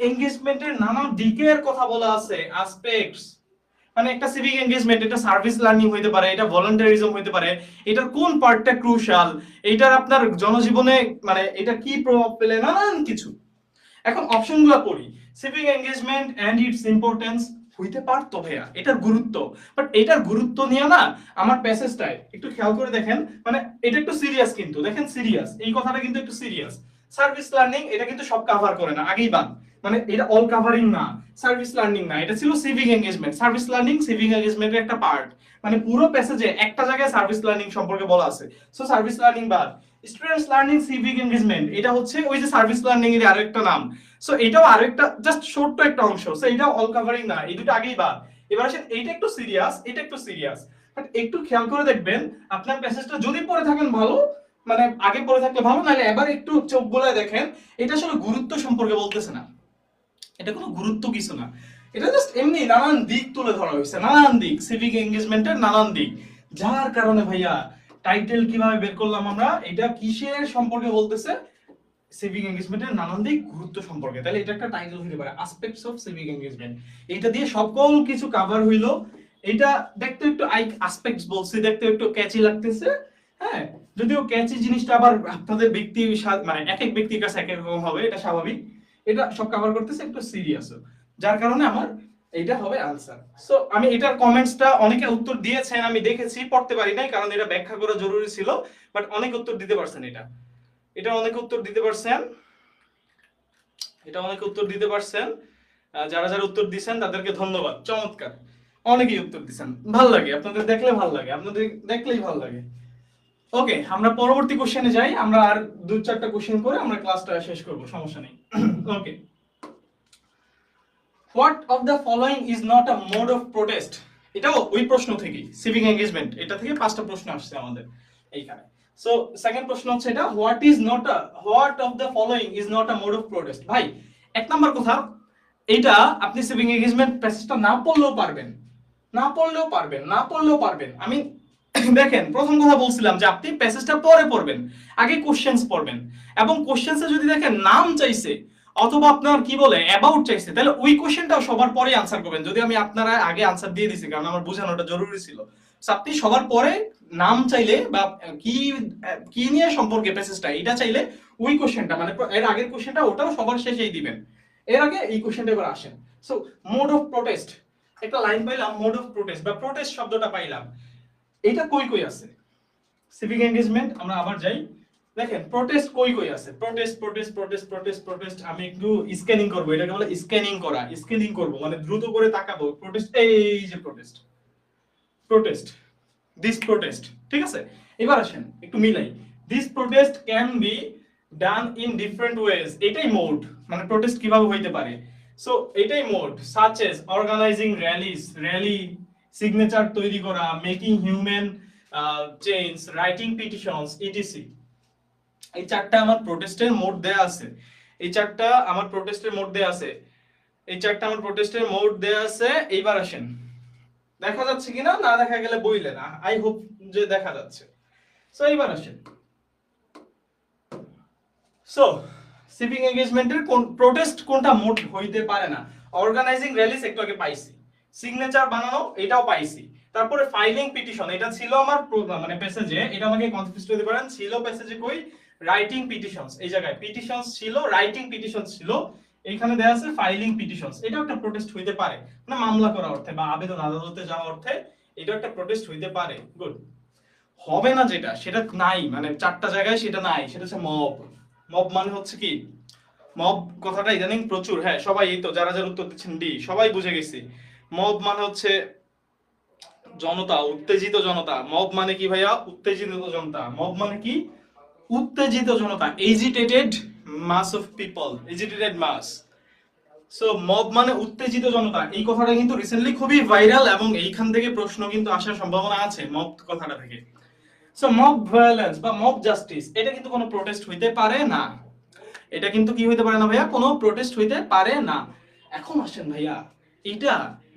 এঙ্গেজমেন্টের নানা দিকের কথা বলা আছে, অ্যাসপেক্টস। মানে একটা সিভিক এঙ্গেজমেন্ট, এটা সার্ভিস লার্নিং হইতে পারে, এটা ভলান্টারিজম হইতে পারে, এটার কোন পার্টটা ক্রুশাল, এটার আপনার জনজীবনে মানে এটা কি প্রভাব ফেলে, নানান কিছু। এখন অপশনগুলো পড়ি। Civic engagement and its importance হইতে পারতো ভাইয়া, এটার গুরুত্ব, বাট এটার গুরুত্ব নিয়ে না আমার প্যাসেজটায় একটু খেয়াল করে দেখেন, মানে এটা একটু সিরিয়াস, কিন্তু দেখেন সিরিয়াস, এই কথাটা কিন্তু একটু সিরিয়াস। সার্ভিস লার্নিং এটা কিন্তু সব কভার করে না, আগেই বাদ, মানে এটা অল কভারিং না, সার্ভিস লার্নিং না, এটা ছিল civic engagement. Service learning civic এঙ্গেজমেন্টের একটা পার্ট, মানে পুরো প্যাসেজে একটা জায়গায় সার্ভিস লার্নিং সম্পর্কে বলা আছে, সো সার্ভিস লার্নিং বাদ। স্টুডেন্টস লার্নিং সিভিক এঙ্গেজমেন্ট এটা হচ্ছে ওই যে সার্ভিস লার্নিং এর আরেকটা নাম, সো এটাও আরেকটা জাস্ট ছোট্ট একটা অংশ, সো এটাও অল কভারিং না, এই দুটো আগেই বাদ। এবার আসেন এইটা একটু সিরিয়াস, এটা একটু সিরিয়াস, বাট একটু খেয়াল করে দেখবেন আপনার প্যাসেজটা যদি পড়ে থাকেন ভালো, মানে আগে পড়ে থাকলে ভালো, নাহলে এবার একটু চোখ বুলায় দেখেন, এটা আসলে গুরুত্ব সম্পর্কে বলতেছে না, এটা কোনো গুরুত্ব কিছু না, এটা জাস্ট এমনি নানান দিক তুলে ধরা হয়েছে, নানান দিক, সিভিক এঙ্গেজমেন্টের নানান দিক, যার কারণে ভাইয়া টাইটেল কিভাবে বের করলাম আমরা, এটা কিসের সম্পর্কে বলতেছে, সিভিক এঙ্গেজমেন্টের নানান দিক, গুরুত্ব সম্পর্কে, তাহলে এটা একটা টাইটেল হতে পারে, অ্যাসপেক্টস অফ সিভিক এঙ্গেজমেন্ট। এটা দিয়ে সকল কিছু কভার হইলো। এটা দেখতে একটু অ্যাসপেক্টস বলছি, দেখতে একটু ক্যাচি লাগতেছে, হ্যাঁ, যদিও ক্যাচি জিনিসটা আবার আপনাদের ব্যক্তি মানে এক এক ব্যক্তির কাছে এক এক রকম হবে, এটা স্বাভাবিক। এটা সব কভার করতেছে, একটু সিরিয়াস, যার কারণে আমার এইটা হবে আনসার। সো আমি এটার কমেন্টসটা অনেকে উত্তর দিয়েছেন, আমি দেখেছি, পড়তে পারি নাই কারণ এটা ব্যাখ্যা করা জরুরি ছিল, বাট অনেক উত্তর দিতে পারছেন, এটা অনেক উত্তর দিতে পারছেন, এটা অনেক উত্তর দিতে পারছেন। যারা যারা উত্তর দিয়েছেন তাদেরকে ধন্যবাদ, চমৎকার, অনেকেই উত্তর দিয়েছেন, ভাল লাগে, আপনাদের দেখলে ভাল লাগে, আপনাদের দেখলেই ভাল লাগে। ওকে, আমরা পরবর্তী কোশ্চেনে যাই, আমরা আর দুই চারটা কোশ্চেন করে আমরা ক্লাসটা শেষ করব, সমস্যা নেই। Okay, what of the following is not a mode of protest, এটাও ওই প্রশ্ন থেকেই, সিভিক এঙ্গেজমেন্ট এটা থেকে পাঁচটা প্রশ্ন আসছে আমাদের এইখানে। সো সেকেন্ড প্রশ্ন হচ্ছে এটা, what of the following is not a mode of protest. ভাই এক নাম্বার কথা, এটা আপনি সিভিক এঙ্গেজমেন্ট প্যাসেজটা না পড়লেও পারবেন, আমি দেখেন প্রথম কথা বলছিলাম যে আপনি প্যাসেজটা পরে পড়বেন, আগে কোশ্চেনস পড়বেন, এবং কোশ্চেনসে যদি দেখেন নাম চাইছে অথবা আপনার কি বলে অ্যাবাউট চাইছে, তাহলে ওই কোশ্চেনটাও সবার পরে আনসার করবেন, যদি আমি আপনারা আগে আনসার দিয়ে দিছি কারণ আমার বোঝানোটা জরুরি ছিল। আপনি সবার পরে নাম চাইলে বা কি কি নিয়ে সম্পর্কে প্যাসেজটা এটা চাইলে ওই কোশ্চেনটা মানে এর আগের কোশ্চেনটা ওটাও সবার শেষেই দিবেন, এর আগে এই কোশ্চেনটা এবার আসেন। সো মোড অফ প্রোটেস্ট, একটা লাইন পাইলাম, মোড অফ প্রোটেস্ট বা প্রোটেস্ট শব্দটা পাইলাম, এটা কই কই আছে সিভিক এঙ্গেজমেন্ট, আমরা আবার যাই, দেখেন প্রোটেস্ট কই কই আছে, প্রোটেস্ট, আমি একটু স্ক্যানিং করব, এটাকে বলে স্ক্যানিং করা, স্ক্যানিং করব মানে দ্রুত করে তাকাবো, প্রোটেস্ট, এই যে প্রোটেস্ট, দিস প্রোটেস্ট, ঠিক আছে। এবার আসেন একটু মিলাই, this protest can be done in different ways, এটাই মোড, মানে প্রোটেস্ট কিভাবে হইতে পারে, সো এটাই mode, such as organizing rally, signature তৈরি করা, making human chain, writing petitions, etc. এই চারটা আমার প্রোটেস্টের মোড দেয়া আছে, এইবার আসেন, দেখা যাচ্ছে কিনা, না দেখা গেলে বইলেন, আই হোপ যে দেখা যাচ্ছে। সো এইবার আসেন, সো সিভিক এঙ্গেজমেন্টের কোন প্রোটেস্ট কোনটা মোড হইতে পারে না, অর্গানাইজিং র্যালিস একটু আগে পাইছি, সিগনেচার বানানো এটাও পাইছি, তারপরে ফাইলিং পিটিশন এটা ছিল আমার মানে প্যাসেজে, এটা আমাকে কনফিউজ হতে পারেন, ছিল প্যাসেজে কই, রাইটিং পিটিশনস, এই জায়গায় পিটিশনস ছিল, রাইটিং পিটিশনস ছিল, এখানে দেয়া আছে ফাইলিং পিটিশনস, এটাও একটা প্রোটেস্ট হইতে পারে, মানে মামলা করা অর্থে বা আবেদন আদালতে যাওয়া অর্থে এটা একটা প্রোটেস্ট হইতে পারে। গুড, হবে না যেটা সেটা নাই, মানে চারটা জায়গায় সেটা নাই, সেটা হচ্ছে মব মানে হচ্ছে কি, মব কথাটা ইদানিং প্রচুর, হ্যাঁ সবাই, এই তো যারা যারা উত্তর দিচ্ছেন ডি, সবাই বুঝে গেছি, মব মানে হচ্ছে জনতা, উত্তেজিত জনতা। মব মানে কি ভাইয়া, উত্তেজিত জনতা, মব মানে কি, উত্তেজিত জনতা, agitated mass of people, agitated mass. So mob মানে উত্তেজিত জনতা, এই কথাটা কিন্তু রিসেন্টলি খুবই ভাইরাল এবং এইখান থেকে প্রশ্ন কিন্তু আসার সম্ভাবনা আছে মব কথাটা থেকে। সো মব ভায়োলেন্স বা মব জাস্টিস এটা কিন্তু কোনো প্রোটেস্ট হইতে পারে না, এটা কিন্তু কি হইতে পারে না ভাইয়া, কোনো প্রোটেস্ট হইতে পারে না। এখন আসেন ভাইয়া, এটা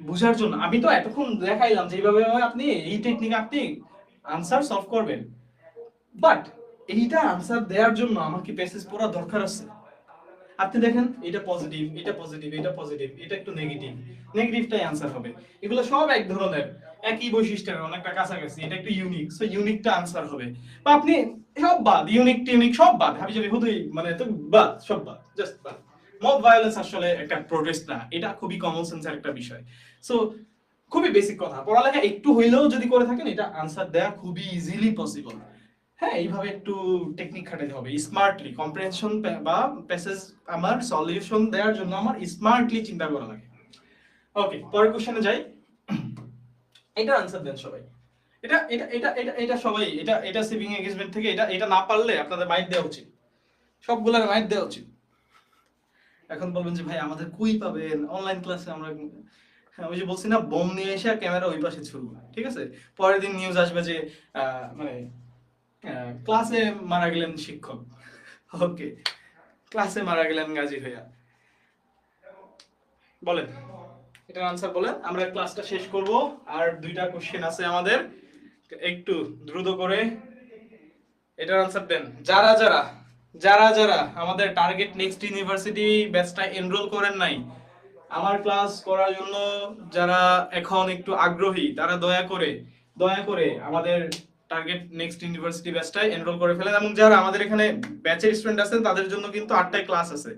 বুঝার জন্য আমি তো এতক্ষণ দেখাইলাম যে এইভাবে আপনি এই টেকনিক আপনি আনসার সলভ করবেন, বাট এইটা আনসার দেওয়ার জন্য আমার কি প্যাসেজ পড়া দরকার আছে? আপনি দেখেন এটা পজিটিভ, এটা পজিটিভ, এটা পজিটিভ, এটা একটু নেগেটিভ, নেগেটিভটাই আনসার হবে। এগুলো সব এক ধরনের, একই বৈশিষ্ট্যের, অনেকটা কাছাকাছি, এটা একটু ইউনিক, সো ইউনিকটা আনসার হবে। বা আপনি সব বাদ, ইউনিক টিউনিক সব বাদ, হাবি জাবি হুদুই মানে তো বাদ, সব বাদ, জাস্ট বাদ। মব ভায়োলেন্স আসলে একটা প্রোটেস্ট না, এটা খুবই কমন সেন্সের একটা বিষয়। সো খুবই বেসিক কথা, পড়ালেখা একটু হইলেও যদি করে থাকেন এটা আনসার দেওয়া খুবই ইজিলি পসিবল। হ্যাঁ, এইভাবে একটু টেকনিক খাটাতে হবে, স্মার্টলি কম্প্রিহেনশন বা প্যাসেজ আমার সলিউশন দেওয়ার জন্য আমার স্মার্টলি চিন্তা করা লাগে। ওকে, পরের কোশ্চেনে যাই। এটা আনসার দেন সবাই। এটা এটা এটা এটা এটা সবাই এটা এটা সিভিং এঙ্গেজমেন্ট থেকে এটা এটা না পারলে আপনাদের মাইট দেওয়া উচিত, সবগুলোর মাইট দেওয়া উচিত। এখন বলবেন যে ভাই আমাদের কই পাবেন, অনলাইন ক্লাসে আমরা, হ্যাঁ ওই যে বলছি না, বোম নিয়ে এসে ক্যামেরা ওই পাশে ছুড়বো, ঠিক আছে? পরের দিন নিউজ আসবে যে মানে ক্লাসে মারা গেলেন শিক্ষক। ওকে, ক্লাসে মারা গেলেন গাজী ভাইয়া। বলেন এটার আনসার বলেন, আমরা ক্লাসটা শেষ করব। আর দুইটা কোশ্চেন আছে আমাদের, একটু দ্রুত করে এটার আনসার দেন। যারা যারা যারা যারা আমাদের টার্গেট নেক্সট ইউনিভার্সিটি ব্যাচটা এনরোল করেন নাই, আমার ক্লাস করার জন্য যারা এখন একটু আগ্রহী, তারা দয়া করে আমাদের টার্গেট নেক্সট ইউনিভার্সিটি ব্যাচটায় এনরোল করে ফেলেন। এবং যারা আমাদের এখানে ব্যাচের স্টুডেন্ট আছেন তাদের জন্য কিন্তু 8টায় ক্লাস আছে,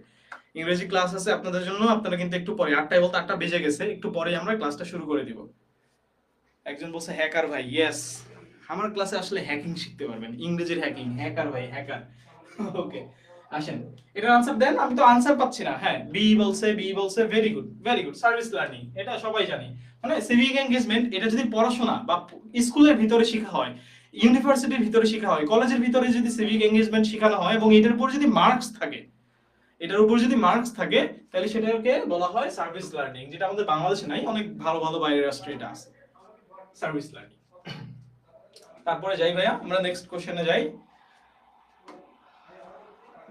ইংরেজি ক্লাস আছে আপনাদের জন্য। আপনারা কিন্তু একটু পরে, 8টায় বলতে 8টা বেজে গেছে, একটু পরে আমরা ক্লাসটা শুরু করে দিব। একজন বলছে হ্যাকার ভাই, ইয়েস, আমার ক্লাসে আসলে হ্যাকিং শিখতে পারবেন, ইংরেজির হ্যাকিং, হ্যাকার ভাই, হ্যাকার। ওকে, আসেন এটার আনসার দেন। আমি তো আনসার পাচ্ছি না। হ্যাঁ, বি বলছে very good, very good. Service learning এটা সবাই জানি, মানে সিভিক এনগেজমেন্ট, এটা যদি পড়াশোনা বা স্কুলের ভিতরে শেখা হয়, ইউনিভার্সিটির ভিতরে শেখা হয়, কলেজের ভিতরে যদি সিভিক এনগেজমেন্ট শেখানো হয় এবং এটার উপর যদি মার্কস থাকে, তাহলে সেটাকে বলা হয় সার্ভিস লার্নিং, যেটা আমাদের বাংলাদেশে নাই, অনেক ভালো ভালো বাইরের রাষ্ট্রে এটা আছে, সার্ভিস লার্নিং। তারপরে যাই ভাইয়া, আমরা নেক্সট কোশ্চেনে যাই।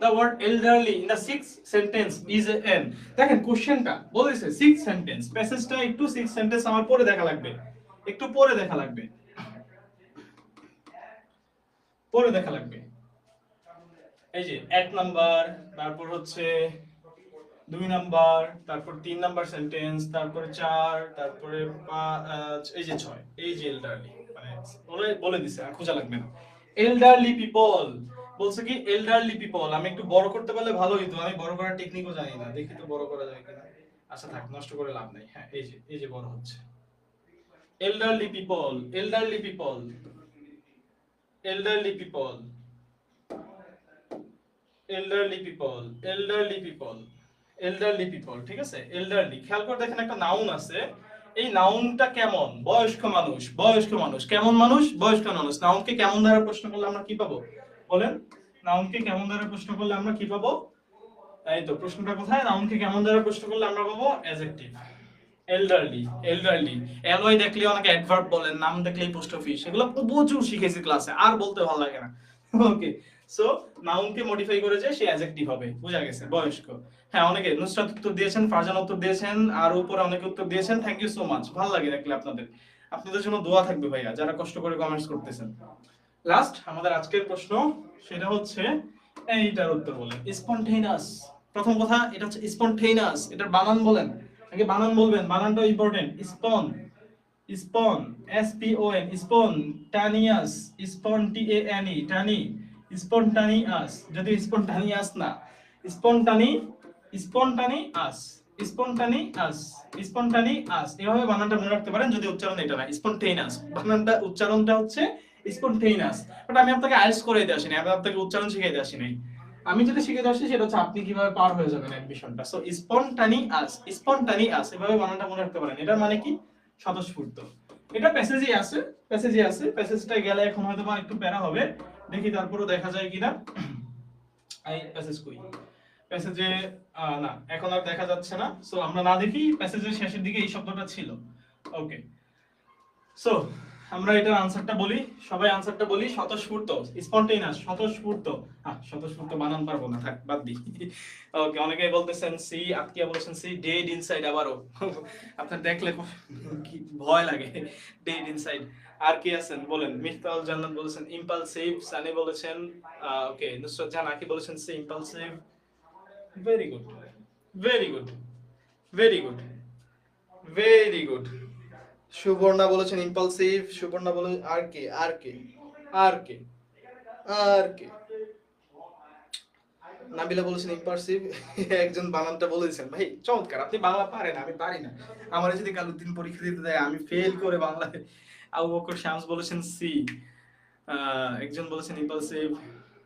The word elderly in the sixth sentence is an, দেখেন কোশ্চেনটা বলেছে সিক্স সেন্টেন্স, প্যাসেজটা একটু সিক্স সেন্টেন্স আমার পড়ে দেখা লাগবে, একটু পড়ে দেখা লাগবে, পড়ে দেখা লাগবে। এই যে 1 নাম্বার, তারপর হচ্ছে 2 নাম্বার, তারপর 3 নাম্বার সেন্টেন্স, তারপরে 4, তারপরে 5, এই যে 6, এই যে এল্ডারলি, মানে বলে দিছে, আর খোঁজা লাগবে না। এল্ডারলি পিপল বলছে কি, এল্ডারলি পিপল, আমি একটু বড় করতে পারলে ভালো হতো, আমি বড় করার টেকনিকও জানি না, দেখি তো বড় করা যায় কিনা। আচ্ছা থাক, নষ্ট করে লাভ নাই। হ্যাঁ, এই যে বড় হচ্ছে। Elderly people, elderly people, elderly people, elderly people, elderly people, elderly people, ঠিক আছে? এল্ডারলি, খেয়াল করে দেখেন একটা নাউন আছে, এই নাউনটা কেমন? বয়স্ক মানুষ, বয়স্ক মানুষ, কেমন মানুষ? বয়স্ক মানুষ। নাউনকে কেমন দ্বারা প্রশ্ন করলে আমরা কি পাবো বলেন? নাউনকে কেমন দ্বারা প্রশ্ন করলে আমরা কি পাবো? এই তো প্রশ্নটা কোথায়, নাউনকে কেমন দ্বারা প্রশ্ন করলে আমরা পাবো অ্যাডজেক্টিভ। এল্ডারলি, এল্ডারলি, এলওয়াই দেখলে অনেকে অ্যাডভার্ব বলেন, নাম দেখলেই পোস্ট অফিস, এগুলো প্রচুর শিখেছি ক্লাসে, আর বলতে ভালো লাগে না। ওকে, সো নাউনকে মডিফাই করে যে সে অ্যাডজেক্টিভ হবে, বোঝা গেছে? বয়স্ক। হ্যাঁ, অনেকে নুসরাত উত্তর দিয়েছেন, ফারজান উত্তর দিয়েছেন, আর উপরে অনেকে উত্তর দিয়েছেন, থ্যাংক ইউ সো মাচ, ভালো লাগে দেখলে আপনাদের। আপনাদের জন্য দোয়া থাকবে ভাইয়া, যারা কষ্ট করে কমেন্টস করতেছেন। লাস্ট আমাদের আজকের প্রশ্ন, সেটা হচ্ছে এইটার উত্তর বলেন। স্পন্টেনিয়াস, প্রথম কথা এটা হচ্ছে স্পন্টেনিয়াস, এটার বানান বলেন, আগে বানান বলবেন, বানানটা important. Spon, spon, S P O N, spontaneous, স্পন্টিএনই, টানি, স্পন্টানিয়াস, যদি স্পন্টানিয়াস না, স্পন্টানি, স্পন্টানিয়াস, স্পন্টানিয়াস, স্পন্টানিয়াস, এভাবে বানানটা মনে রাখতে পারেন, যদি উচ্চারণ এটা না। স্পন্টেনিয়াস বানানটা, উচ্চারণটা হচ্ছে স্পন্টেনিয়াস। বাট আমি আপনাকে আইস করে দিতে আসিনি, আমি আপনাকে উচ্চারণ শিখিয়ে দিতে আসিনি। আমি যেটা শিখে আসছি সেটা হচ্ছে আপনি কিভাবে পার হয়ে যাবেন অ্যাডমিশনটা। সো স্পন্টানিয়াস, স্পন্টানিয়াস, এভাবে বানানটা মনে রাখতে পারেন। এটার মানে কি? স্বতঃস্ফূর্ত। এটা প্যাসেজে আছে, প্যাসেজে আছে, প্যাসেজটা গেলে এখন হয়তো বা একটু প্যারা হবে, দেখি তারপরও দেখা যায় কিনা। এই প্যাসেজ কই? প্যাসেজে না, এখন আর দেখা যাচ্ছে না। সো আমরা না দেখি, প্যাসেজের শেষের দিকে এই শব্দটা ছিল। ওকে, সো আমরা এটার আনসারটা বলি, সবাই আনসারটা বলি। স্বতঃস্ফূর্ত, স্পন্টেনিয়াস, স্বতঃস্ফূর্ত। স্বতঃস্ফূর্ত বানান পারবো না, থাক বাদ দিই। ওকে, অনেকেই বলতেছেন সি, আতকিয়া বলেছেন সি, ডেড ইনসাইড আবারও। আপনার দেখলে কি ভয় লাগে, ডেড ইনসাইড। আর কি আছেন বলেন? মিফতাহুল জান্নাত বলেছেন ইম্পালসিভ, সানি বলেছেন ওকে, নুসরাত জাহান আকি বলেছেন she impulsive. Very good, very good, very good, very good. Suborna বলেছেন ইম্পালসিভ, সুবর্ণা বলে আর কে, আর কে, আর কে, আর কে, নাবিলা বলেছেন ইম্পালসিভ। একজন বানানটা বলেছেন, ভাই চমৎকার, আপনি বাংলা পারেন, আমি পারি না। আমার যদি কালুদ্দিন পরীক্ষা দিতে দেয় আমি ফেল করে বাংলায়। আবু বকর শামস বলেছেন সি, একজন বলেছেন ইম্পালসিভ।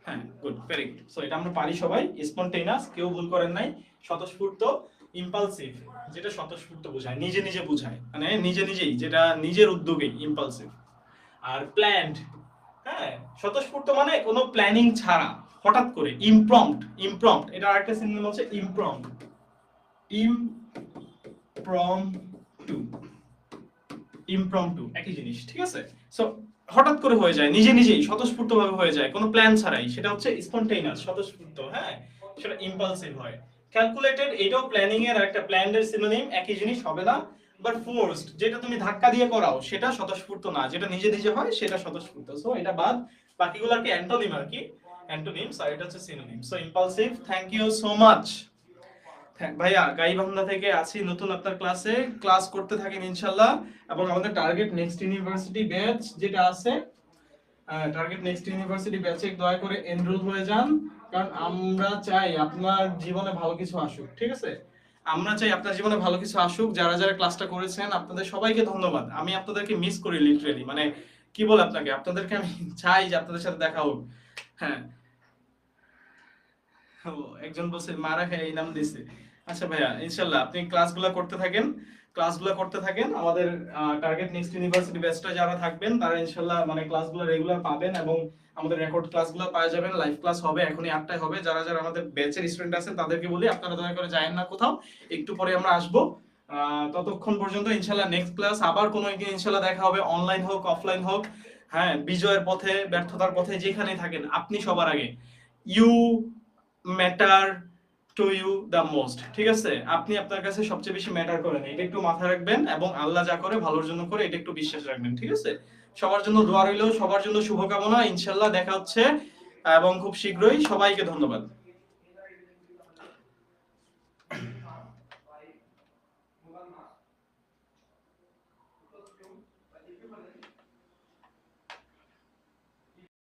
হ্যাঁ, গুড, ভেরি গুড। সো এটা আমরা পারি সবাই। স্পন্টেনিয়াস, কেউ ভুল করেন নাই। স্বতঃস্ফূর্ত, ইম্পালসিভ, যেটা স্বতঃস্ফূর্ত বোঝায়, নিজে নিজে বোঝায়, মানে নিজে নিজেই, যেটা নিজের উদ্যোগেই ইম্পালসিভ। আর প্ল্যান্ড, হ্যাঁ, স্বতঃস্ফূর্ত মানে কোনো প্ল্যানিং ছাড়া, হঠাৎ করে, ইমপ্রম্পট। ইমপ্রম্পট, এটা আরেকটা সিনোনিম হচ্ছে ইমপ্রম্পট। ইমপ্রম্পটু, ইমপ্রম্পটু একই জিনিস, ঠিক আছে? সো হঠাৎ করে হয়ে যায়, নিজে নিজেই স্বতঃস্ফূর্তভাবে হয়ে যায়, কোনো প্ল্যান ছাড়াই, সেটা হচ্ছে স্পন্টেনিয়াস, স্বতঃস্ফূর্ত। হ্যাঁ, সেটা ইম্পালসিভ হয়। ক্যালকুলেটেড, এটাও প্ল্যানিং এর একটা, প্ল্যান্ডের সিনোনিম, একই জিনিস হবে না। বাট ফোর্সড, যেটা তুমি ধাক্কা দিয়ে করাও সেটা স্বতঃস্ফূর্ত না, যেটা নিজে নিজে হয় সেটা স্বতঃস্ফূর্ত। সো এটা বাদ, বাকিগুলো আর কি অ্যান্টোনিম, আর কি অ্যান্টোনিমস, আর এটা হচ্ছে synonym. So impulsive. Thank you so much ভাইয়া, গাইবান্ধা থেকে আছি নতুন আপনার ক্লাসে, ক্লাস করতে থাকেন ইনশাআল্লাহ। এবং আমাদের টার্গেট নেক্সট ইউনিভার্সিটি ব্যাচ যেটা আছে, টার্গেট নেক্সট ইউনিভার্সিটি ব্যাচে দয়া করে এনরোল হয়ে যান, কারণ আমরা চাই আপনার জীবনে ভালো কিছু আসুক, ঠিক আছে? আমরা চাই আপনার জীবনে ভালো কিছু আসুক। যারা যারা ক্লাসটা করেছেন আপনাদের সবাইকে ধন্যবাদ। আমি আপনাদেরকে মিস করি লিটারেলি, মানে কি বল আপনাকে, আপনাদেরকে আমি চাই যে আপনাদের সাথে দেখা হোক। হ্যাঁ, একজন বলছে মারা খায় এই নাম দিছে। আচ্ছা ভাইয়া, ইনশাআল্লাহ আপনি ক্লাসগুলো করতে থাকেন, ক্লাসগুলো করতে থাকেন। আমাদের টার্গেট নেক্সট ইউনিভার্সিটি ব্যাচটা যারা থাকবেন তারা ইনশাআল্লাহ মানে ক্লাসগুলো রেগুলার পাবেন, এবং আমাদের রেকর্ড ক্লাসগুলো পাওয়া যাবেন। লাইভ ক্লাস হবে, এখনই 8টায় হবে। যারা যারা আমাদের ব্যাচের স্টুডেন্ট আছেন তাদেরকে বলি আপনারা দয়া করে যায়েন না কোথাও, একটু পরে আমরা আসবো। ততক্ষণ পর্যন্ত ইনশাআল্লাহ নেক্সট ক্লাস আবার কোনো একদিন ইনশাআল্লাহ দেখা হবে, অনলাইন হোক অফলাইন হোক। হ্যাঁ, বিজয়ের পথে ব্যর্থতার পথে যেখানেই থাকেন, আপনি সবার আগে। You matter to you the most, ঠিক আছে? আপনি আপনার কাছে সবচেয়ে বেশি ম্যাটার করেন, এটা একটু মাথায় রাখবেন, এবং আল্লাহ যা করে ভালোর জন্য করে, এটা একটু বিশ্বাস রাখবেন, ঠিক আছে? সবার জন্য দোয়া রইল, সবার জন্য শুভকামনা। ইনশাআল্লাহ দেখা হচ্ছে এবং খুব শীঘ্রই। সবাইকে ধন্যবাদ।